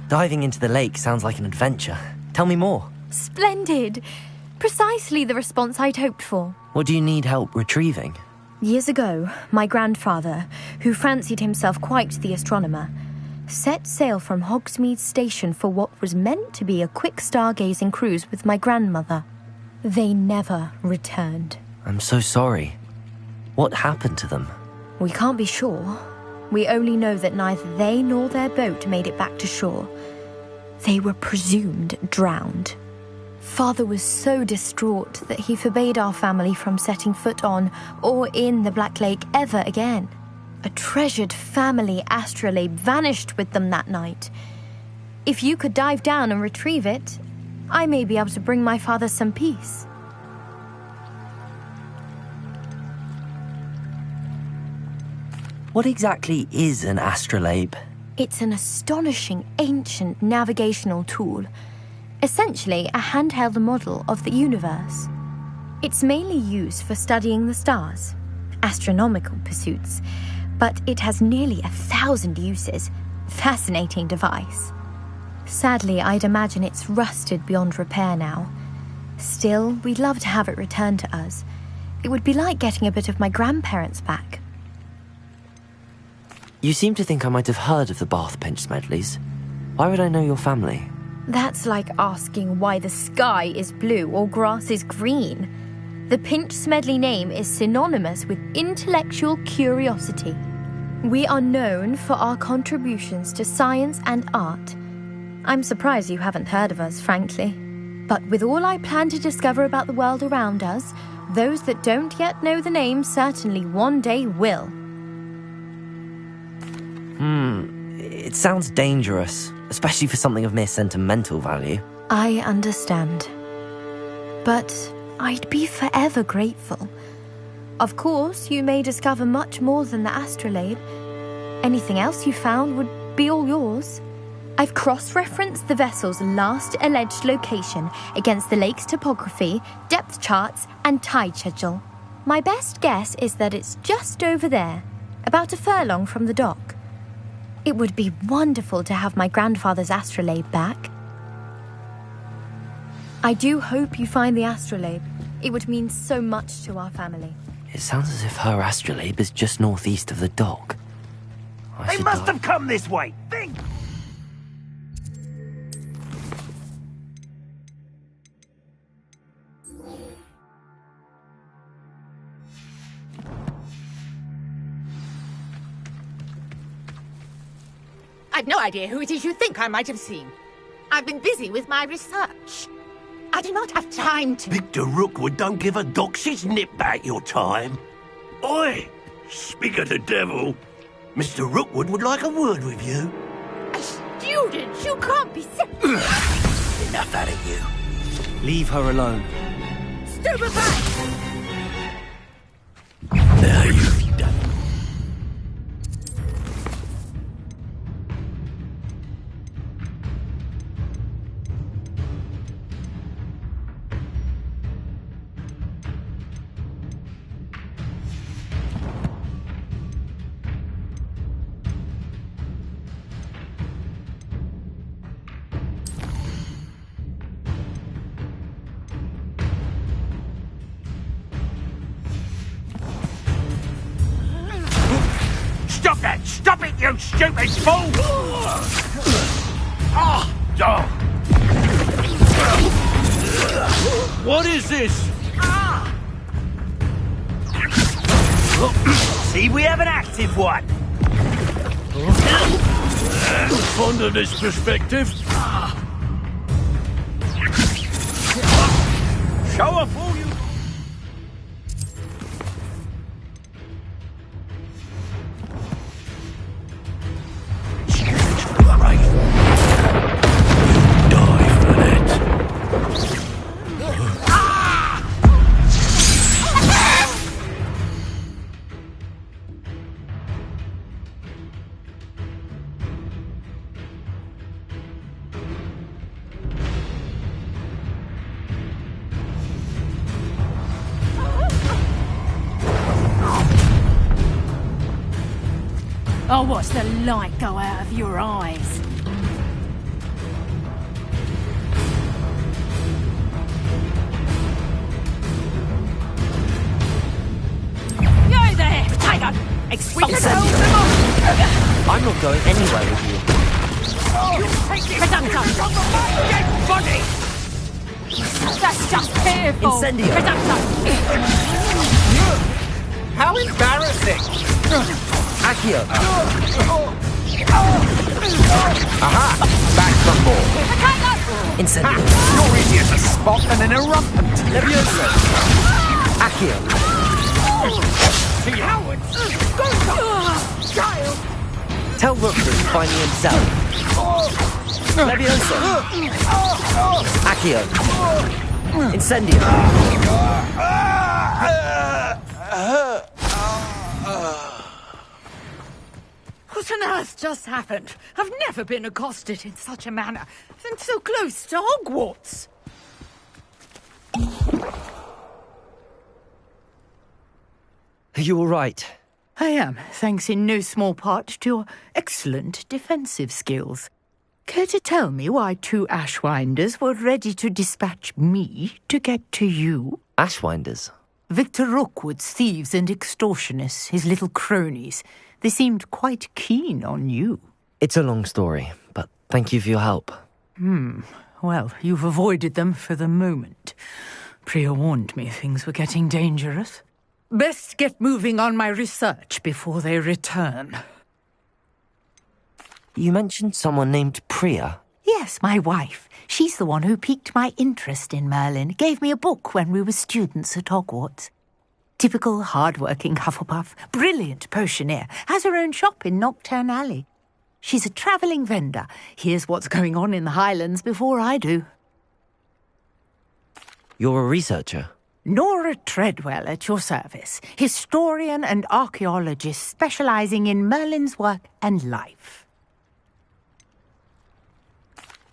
Diving into the lake sounds like an adventure. Tell me more. Splendid! Precisely the response I'd hoped for. What do you need help retrieving? Years ago, my grandfather, who fancied himself quite the astronomer, set sail from Hogsmeade Station for what was meant to be a quick stargazing cruise with my grandmother. They never returned. I'm so sorry. What happened to them? We can't be sure. We only know that neither they nor their boat made it back to shore. They were presumed drowned. Father was so distraught that he forbade our family from setting foot on or in the Black Lake ever again. A treasured family astrolabe vanished with them that night. If you could dive down and retrieve it, I may be able to bring my father some peace. What exactly is an astrolabe? It's an astonishing ancient navigational tool. Essentially, a handheld model of the universe. It's mainly used for studying the stars, astronomical pursuits, but it has nearly 1,000 uses. Fascinating device. Sadly, I'd imagine it's rusted beyond repair now. Still, we'd love to have it returned to us. It would be like getting a bit of my grandparents back. You seem to think I might have heard of the Bath Pinch Smedleys. Why would I know your family? That's like asking why the sky is blue or grass is green. The Pinch Smedley name is synonymous with intellectual curiosity. We are known for our contributions to science and art. I'm surprised you haven't heard of us, frankly. But with all I plan to discover about the world around us, those that don't yet know the name certainly one day will. It sounds dangerous, especially for something of mere sentimental value. I understand. But I'd be forever grateful. Of course, you may discover much more than the astrolabe. Anything else you found would be all yours. I've cross-referenced the vessel's last alleged location against the lake's topography, depth charts, and tide schedule. My best guess is that it's just over there, about a furlong from the dock. It would be wonderful to have my grandfather's astrolabe back. I do hope you find the astrolabe. It would mean so much to our family. It sounds as if her astrolabe is just northeast of the dock. They must have come this way. Think! I've no idea who it is you think I might have seen. I've been busy with my research. I do not have time to... Victor Rookwood don't give a doxy's nip back your time. Oi! Speak of the devil. Mr. Rookwood would like a word with you. A student? You can't be sick. Enough out of you. Leave her alone. Stupefy! Now you've done it. Stop that! Stop it, you stupid fool! What is this? See, we have an active one. Fond of this perspective. Show off all you... I'll watch the light go out of your eyes. Yo there, potato! I'm not going anywhere with you. Dead body! That's just fearful! Incendio! How embarrassing! Accio! Aha! Back from more. Incendio! You're easier to spot than an eruptant. Levioso! Accio! Cowards! Child! Tell Rookwood to find me himself. Levioso! Accio! Incendio! What on earth just happened? I've never been accosted in such a manner, and so close to Hogwarts. Are you all right? I am, thanks in no small part to your excellent defensive skills. Care to tell me why 2 Ashwinders were ready to dispatch me to get to you? Ashwinders? Victor Rookwood's thieves and extortionists, his little cronies. They seemed quite keen on you. It's a long story, but thank you for your help. Well, you've avoided them for the moment. Priya warned me things were getting dangerous. Best get moving on my research before they return. You mentioned someone named Priya. Yes, my wife. She's the one who piqued my interest in Merlin. Gave me a book when we were students at Hogwarts. Typical hard-working Hufflepuff, brilliant potioneer, has her own shop in Nocturne Alley. She's a travelling vendor. Hears what's going on in the Highlands before I do. You're a researcher? Nora Treadwell at your service, historian and archaeologist specialising in Merlin's work and life.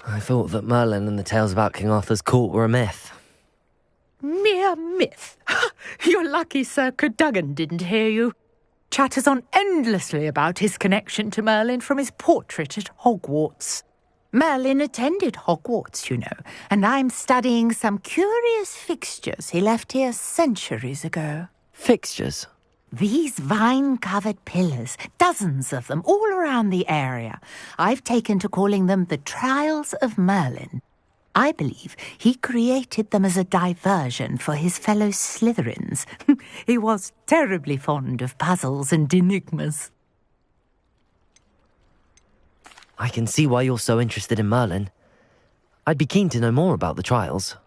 I thought that Merlin and the tales about King Arthur's court were a myth. Mere myth. You're lucky Sir Cadogan didn't hear you. Chatters on endlessly about his connection to Merlin from his portrait at Hogwarts. Merlin attended Hogwarts, you know, and I'm studying some curious fixtures he left here centuries ago. Fixtures? These vine-covered pillars, dozens of them, all around the area. I've taken to calling them the Trials of Merlin. I believe he created them as a diversion for his fellow Slytherins. He was terribly fond of puzzles and enigmas. I can see why you're so interested in Merlin. I'd be keen to know more about the trials.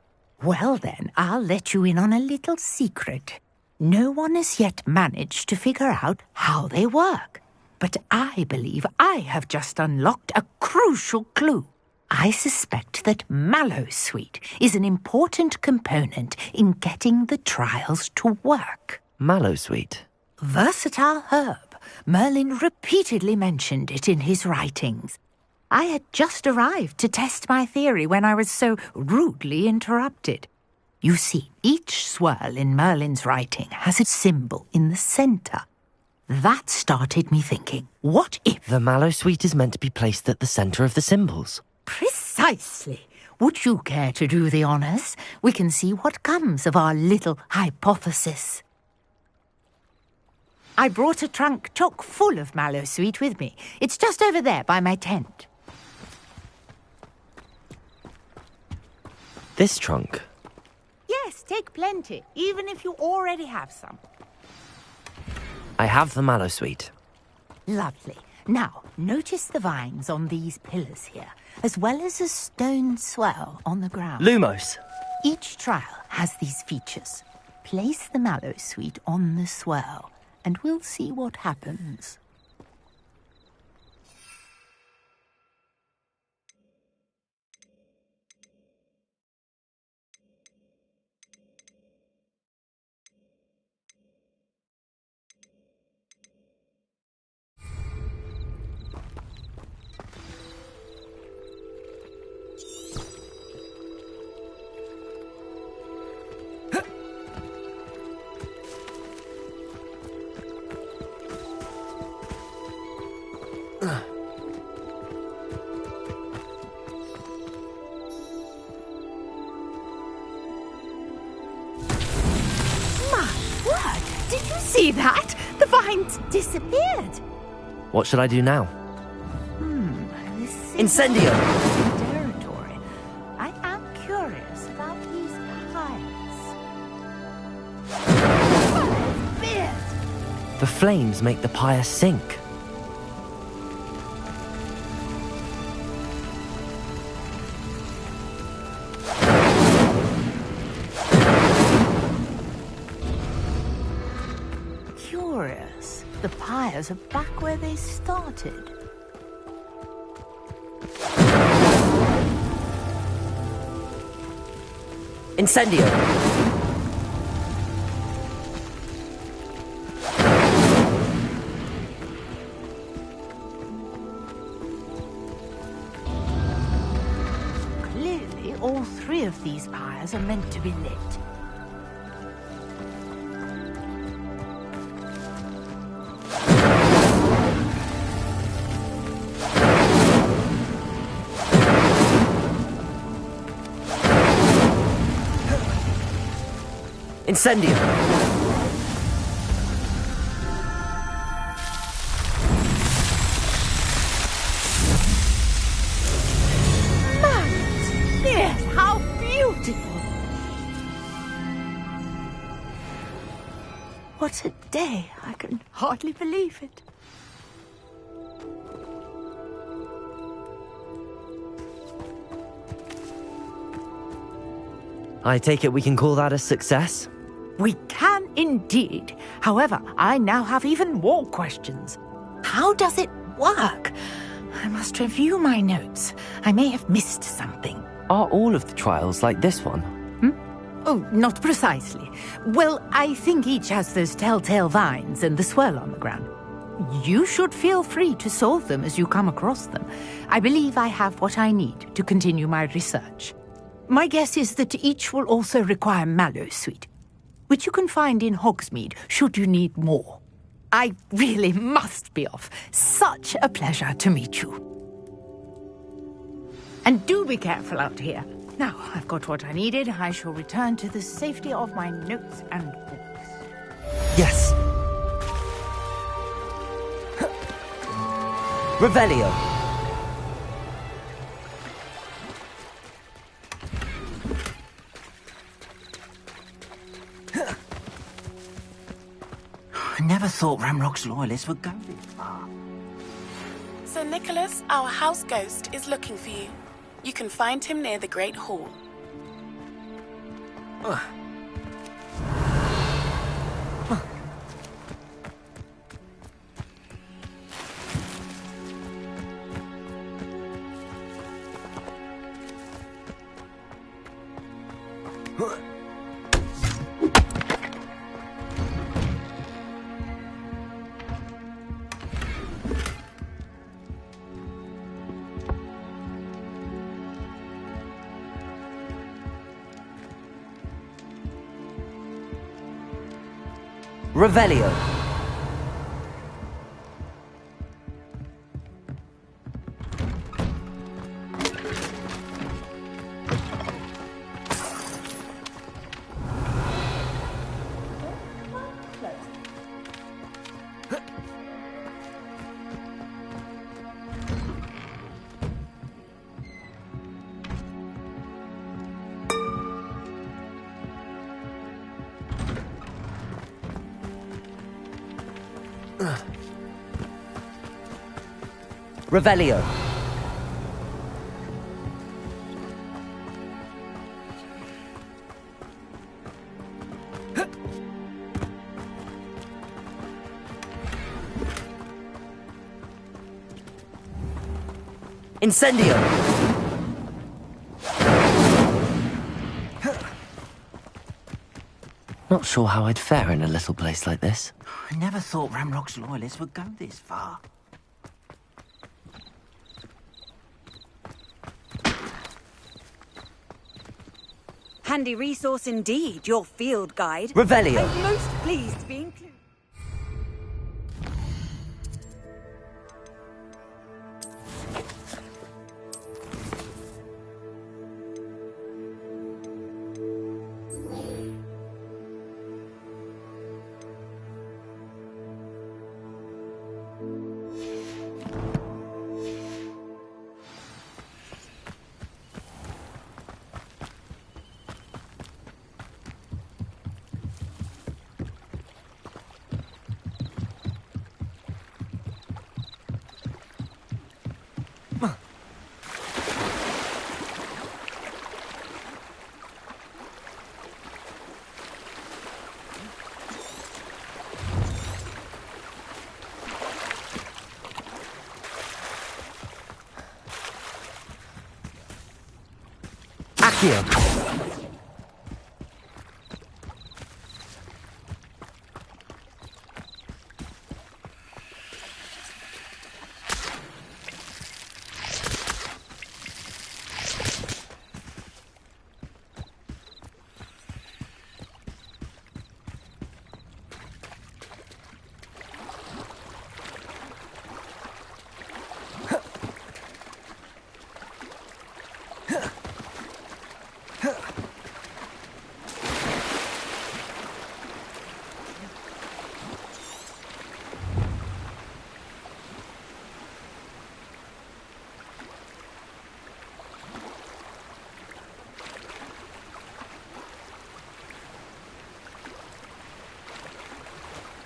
Well then, I'll let you in on a little secret. No one has yet managed to figure out how they work. But I believe I have just unlocked a crucial clue. I suspect that Mallowsweet is an important component in getting the trials to work. Mallowsweet? Versatile herb. Merlin repeatedly mentioned it in his writings. I had just arrived to test my theory when I was so rudely interrupted. You see, each swirl in Merlin's writing has a symbol in the centre. That started me thinking, what if... The Mallowsweet is meant to be placed at the centre of the symbols. Precisely. Would you care to do the honours? We can see what comes of our little hypothesis. I brought a trunk chock full of Mallowsweet with me. It's just over there by my tent. This trunk? Yes, take plenty, even if you already have some. I have the Mallowsweet. Lovely. Now, notice the vines on these pillars here, as well as a stone swell on the ground. Lumos. Each trial has these features. Place the Mallowsweet on the swell, and we'll see what happens. see that? The vines disappeared. What should I do now? This is Incendio! territory. I am curious about these pyres. The flames make the pyre sink. Curious. The pyres are back where they started. Incendio! Clearly, all three of these pyres are meant to be lit. Incendio! Yes, how beautiful! What a day! I can hardly believe it. I take it we can call that a success? We can indeed. However, I now have even more questions. How does it work? I must review my notes. I may have missed something. Are all of the trials like this one? Oh, not precisely. Well, I think each has those telltale vines and the swirl on the ground. You should feel free to solve them as you come across them. I believe I have what I need to continue my research. My guess is that each will also require mallowsweet, which you can find in Hogsmeade should you need more. I really must be off. Such a pleasure to meet you. And do be careful out here. Now, I've got what I needed. I shall return to the safety of my notes and books. Yes. Revelio. I never thought Ramrock's loyalists would go this far. Sir Nicholas, our house ghost, is looking for you. You can find him near the Great Hall. Revelio. Revelio. Incendio. Not sure how I'd fare in a little place like this. I never thought Ramrock's loyalists would go this far. Handy resource indeed, your field guide. Revelio. I'm most pleased to be included. Here.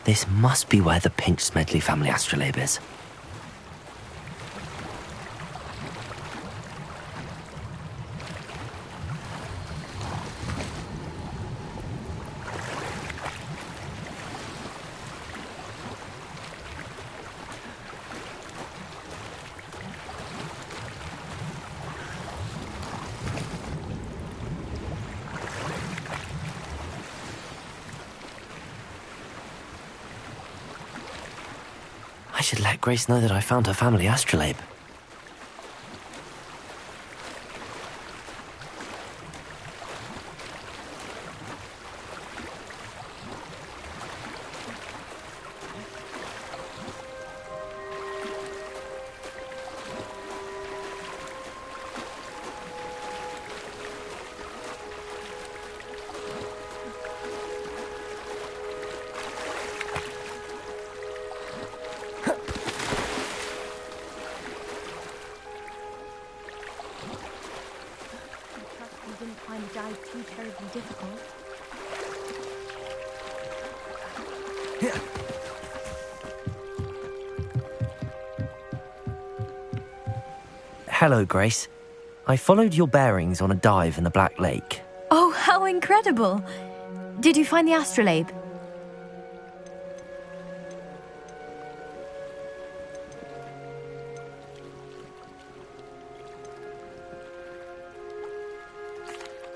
This must be where the Pinch Smedley family astrolabe is. I should let Grace know that I found her family astrolabe. Too terribly difficult. Hello, Grace. I followed your bearings on a dive in the Black Lake. Oh, how incredible! Did you find the astrolabe?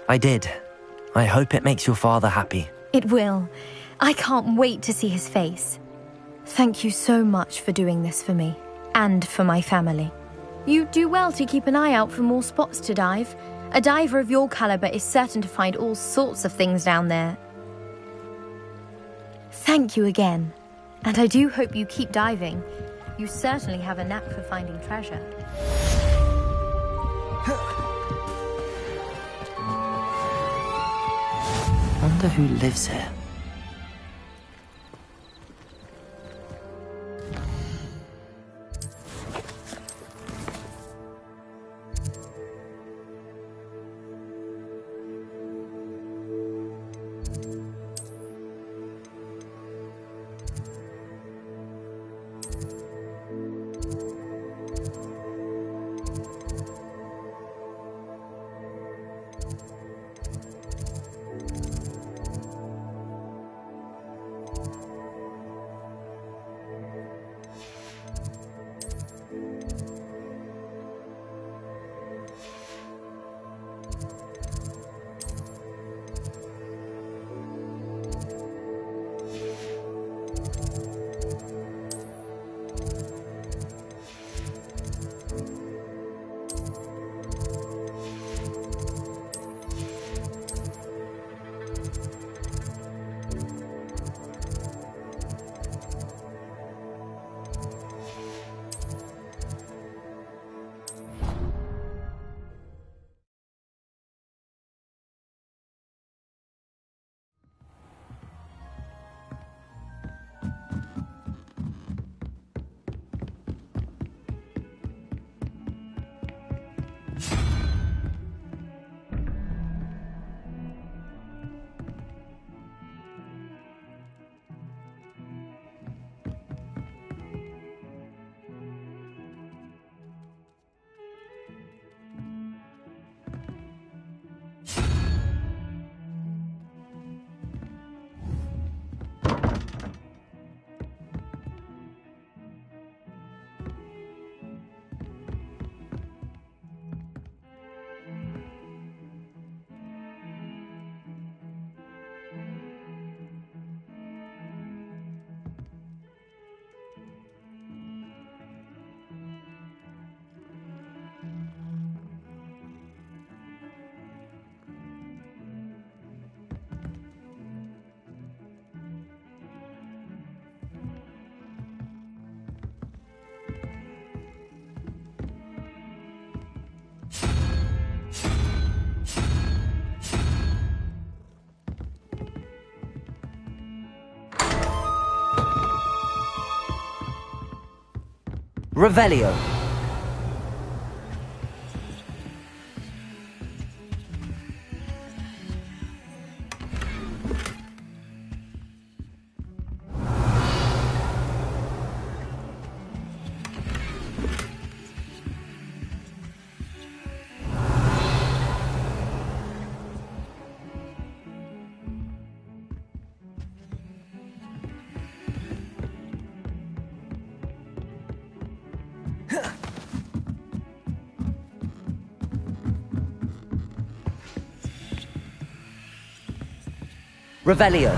I did. I hope it makes your father happy. It will. I can't wait to see his face. Thank you so much for doing this for me, and for my family. You do well to keep an eye out for more spots to dive. A diver of your caliber is certain to find all sorts of things down there. Thank you again. And I do hope you keep diving. You certainly have a knack for finding treasure. Wonder who lives here. Revelio. Revelio.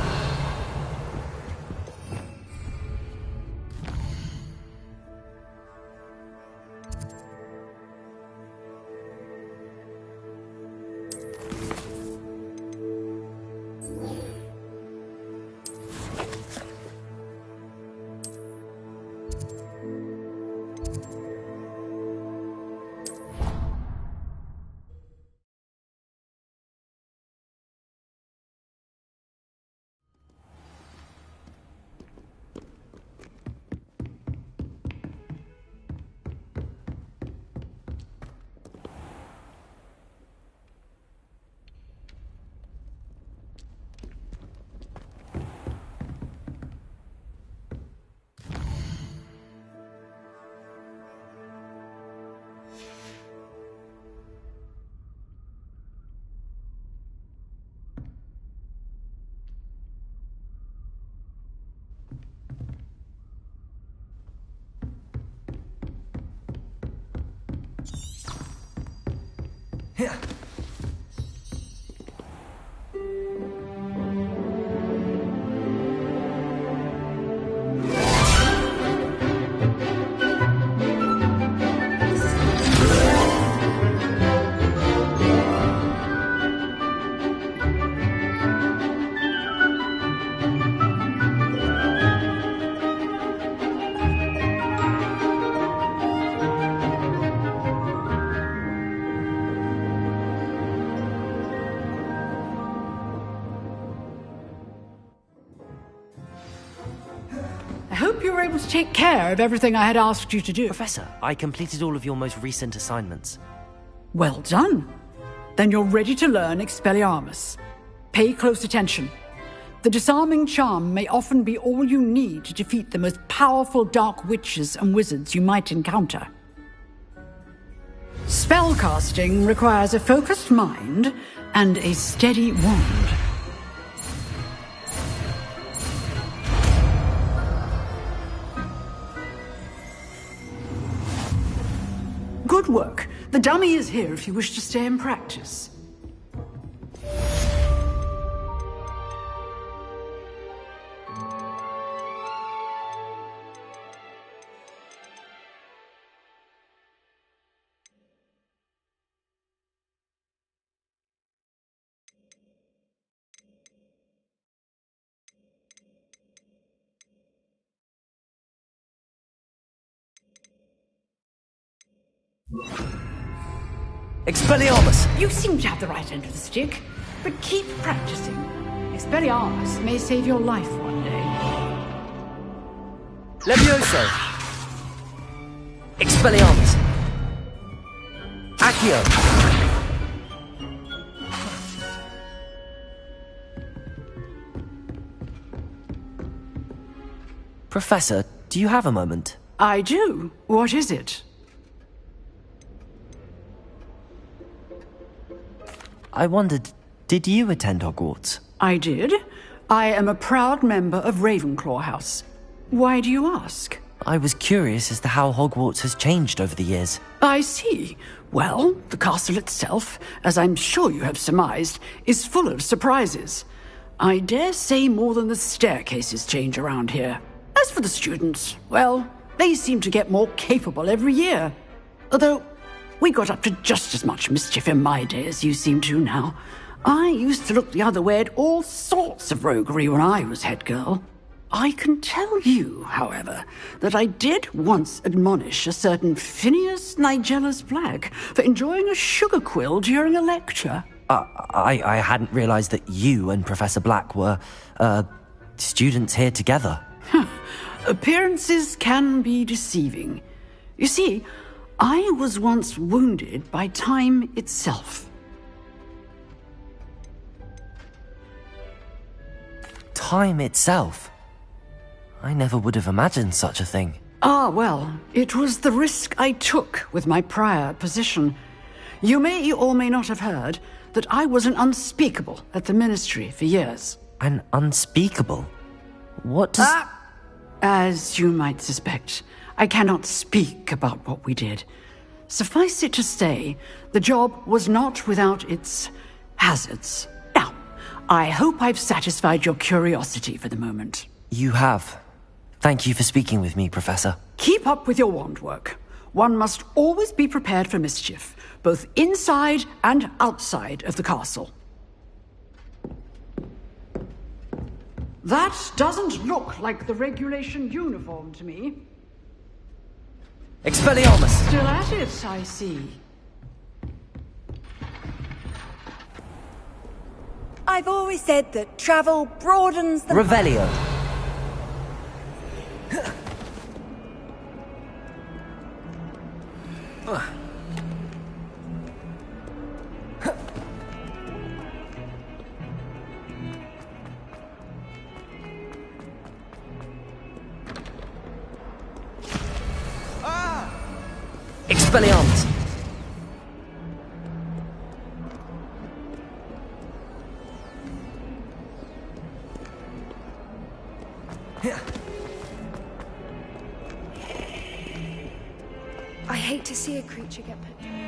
Here. To take care of everything I had asked you to do. Professor, I completed all of your most recent assignments. Well done. Then you're ready to learn Expelliarmus. Pay close attention. The disarming charm may often be all you need to defeat the most powerful dark witches and wizards you might encounter. Spellcasting requires a focused mind and a steady wand. Good work. The dummy is here if you wish to stay and practice. Expelliarmus! You seem to have the right end of the stick, but keep practicing. Expelliarmus may save your life one day. Levioso! Expelliarmus! Accio! Professor, do you have a moment? I do. What is it? I wondered, did you attend Hogwarts? I did. I am a proud member of Ravenclaw House. Why do you ask? I was curious as to how Hogwarts has changed over the years. I see. Well, the castle itself, as I'm sure you have surmised, is full of surprises. I dare say more than the staircases change around here. As for the students, well, they seem to get more capable every year. Although, we got up to just as much mischief in my day as you seem to now. I used to look the other way at all sorts of roguery when I was head girl. I can tell you, however, that I did once admonish a certain Phineas Nigellus Black for enjoying a sugar quill during a lecture. I hadn't realized that you and Professor Black were, students here together. Appearances can be deceiving. You see, I was once wounded by time itself. Time itself? I never would have imagined such a thing. Ah, well, it was the risk I took with my prior position. You may or may not have heard that I was an unspeakable at the Ministry for years. An unspeakable? What does... As you might suspect, I cannot speak about what we did. Suffice it to say, the job was not without its hazards. Now, I hope I've satisfied your curiosity for the moment. You have. Thank you for speaking with me, Professor. Keep up with your wand work. One must always be prepared for mischief, both inside and outside of the castle. That doesn't look like the regulation uniform to me. Expelliarmus! Still at it, I see. I've always said that travel broadens the... Revelio. Expelliarmus! I hate to see a creature get put down.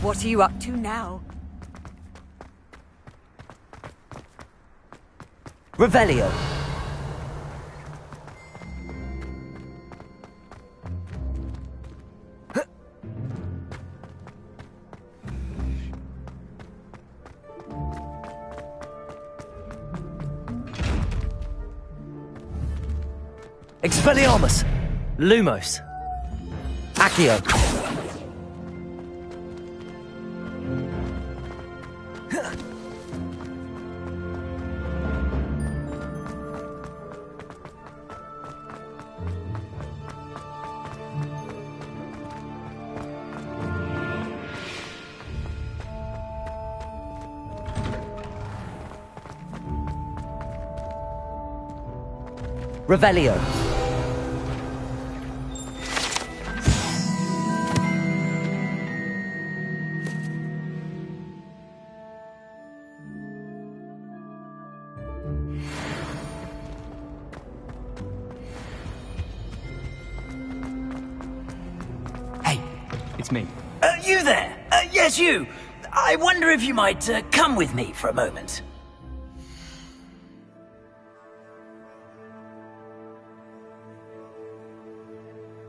What are you up to now? Revelio. Expelliarmus! Lumos! Accio! Revelio. Hey, it's me. You there? Yes, you. I wonder if you might come with me for a moment.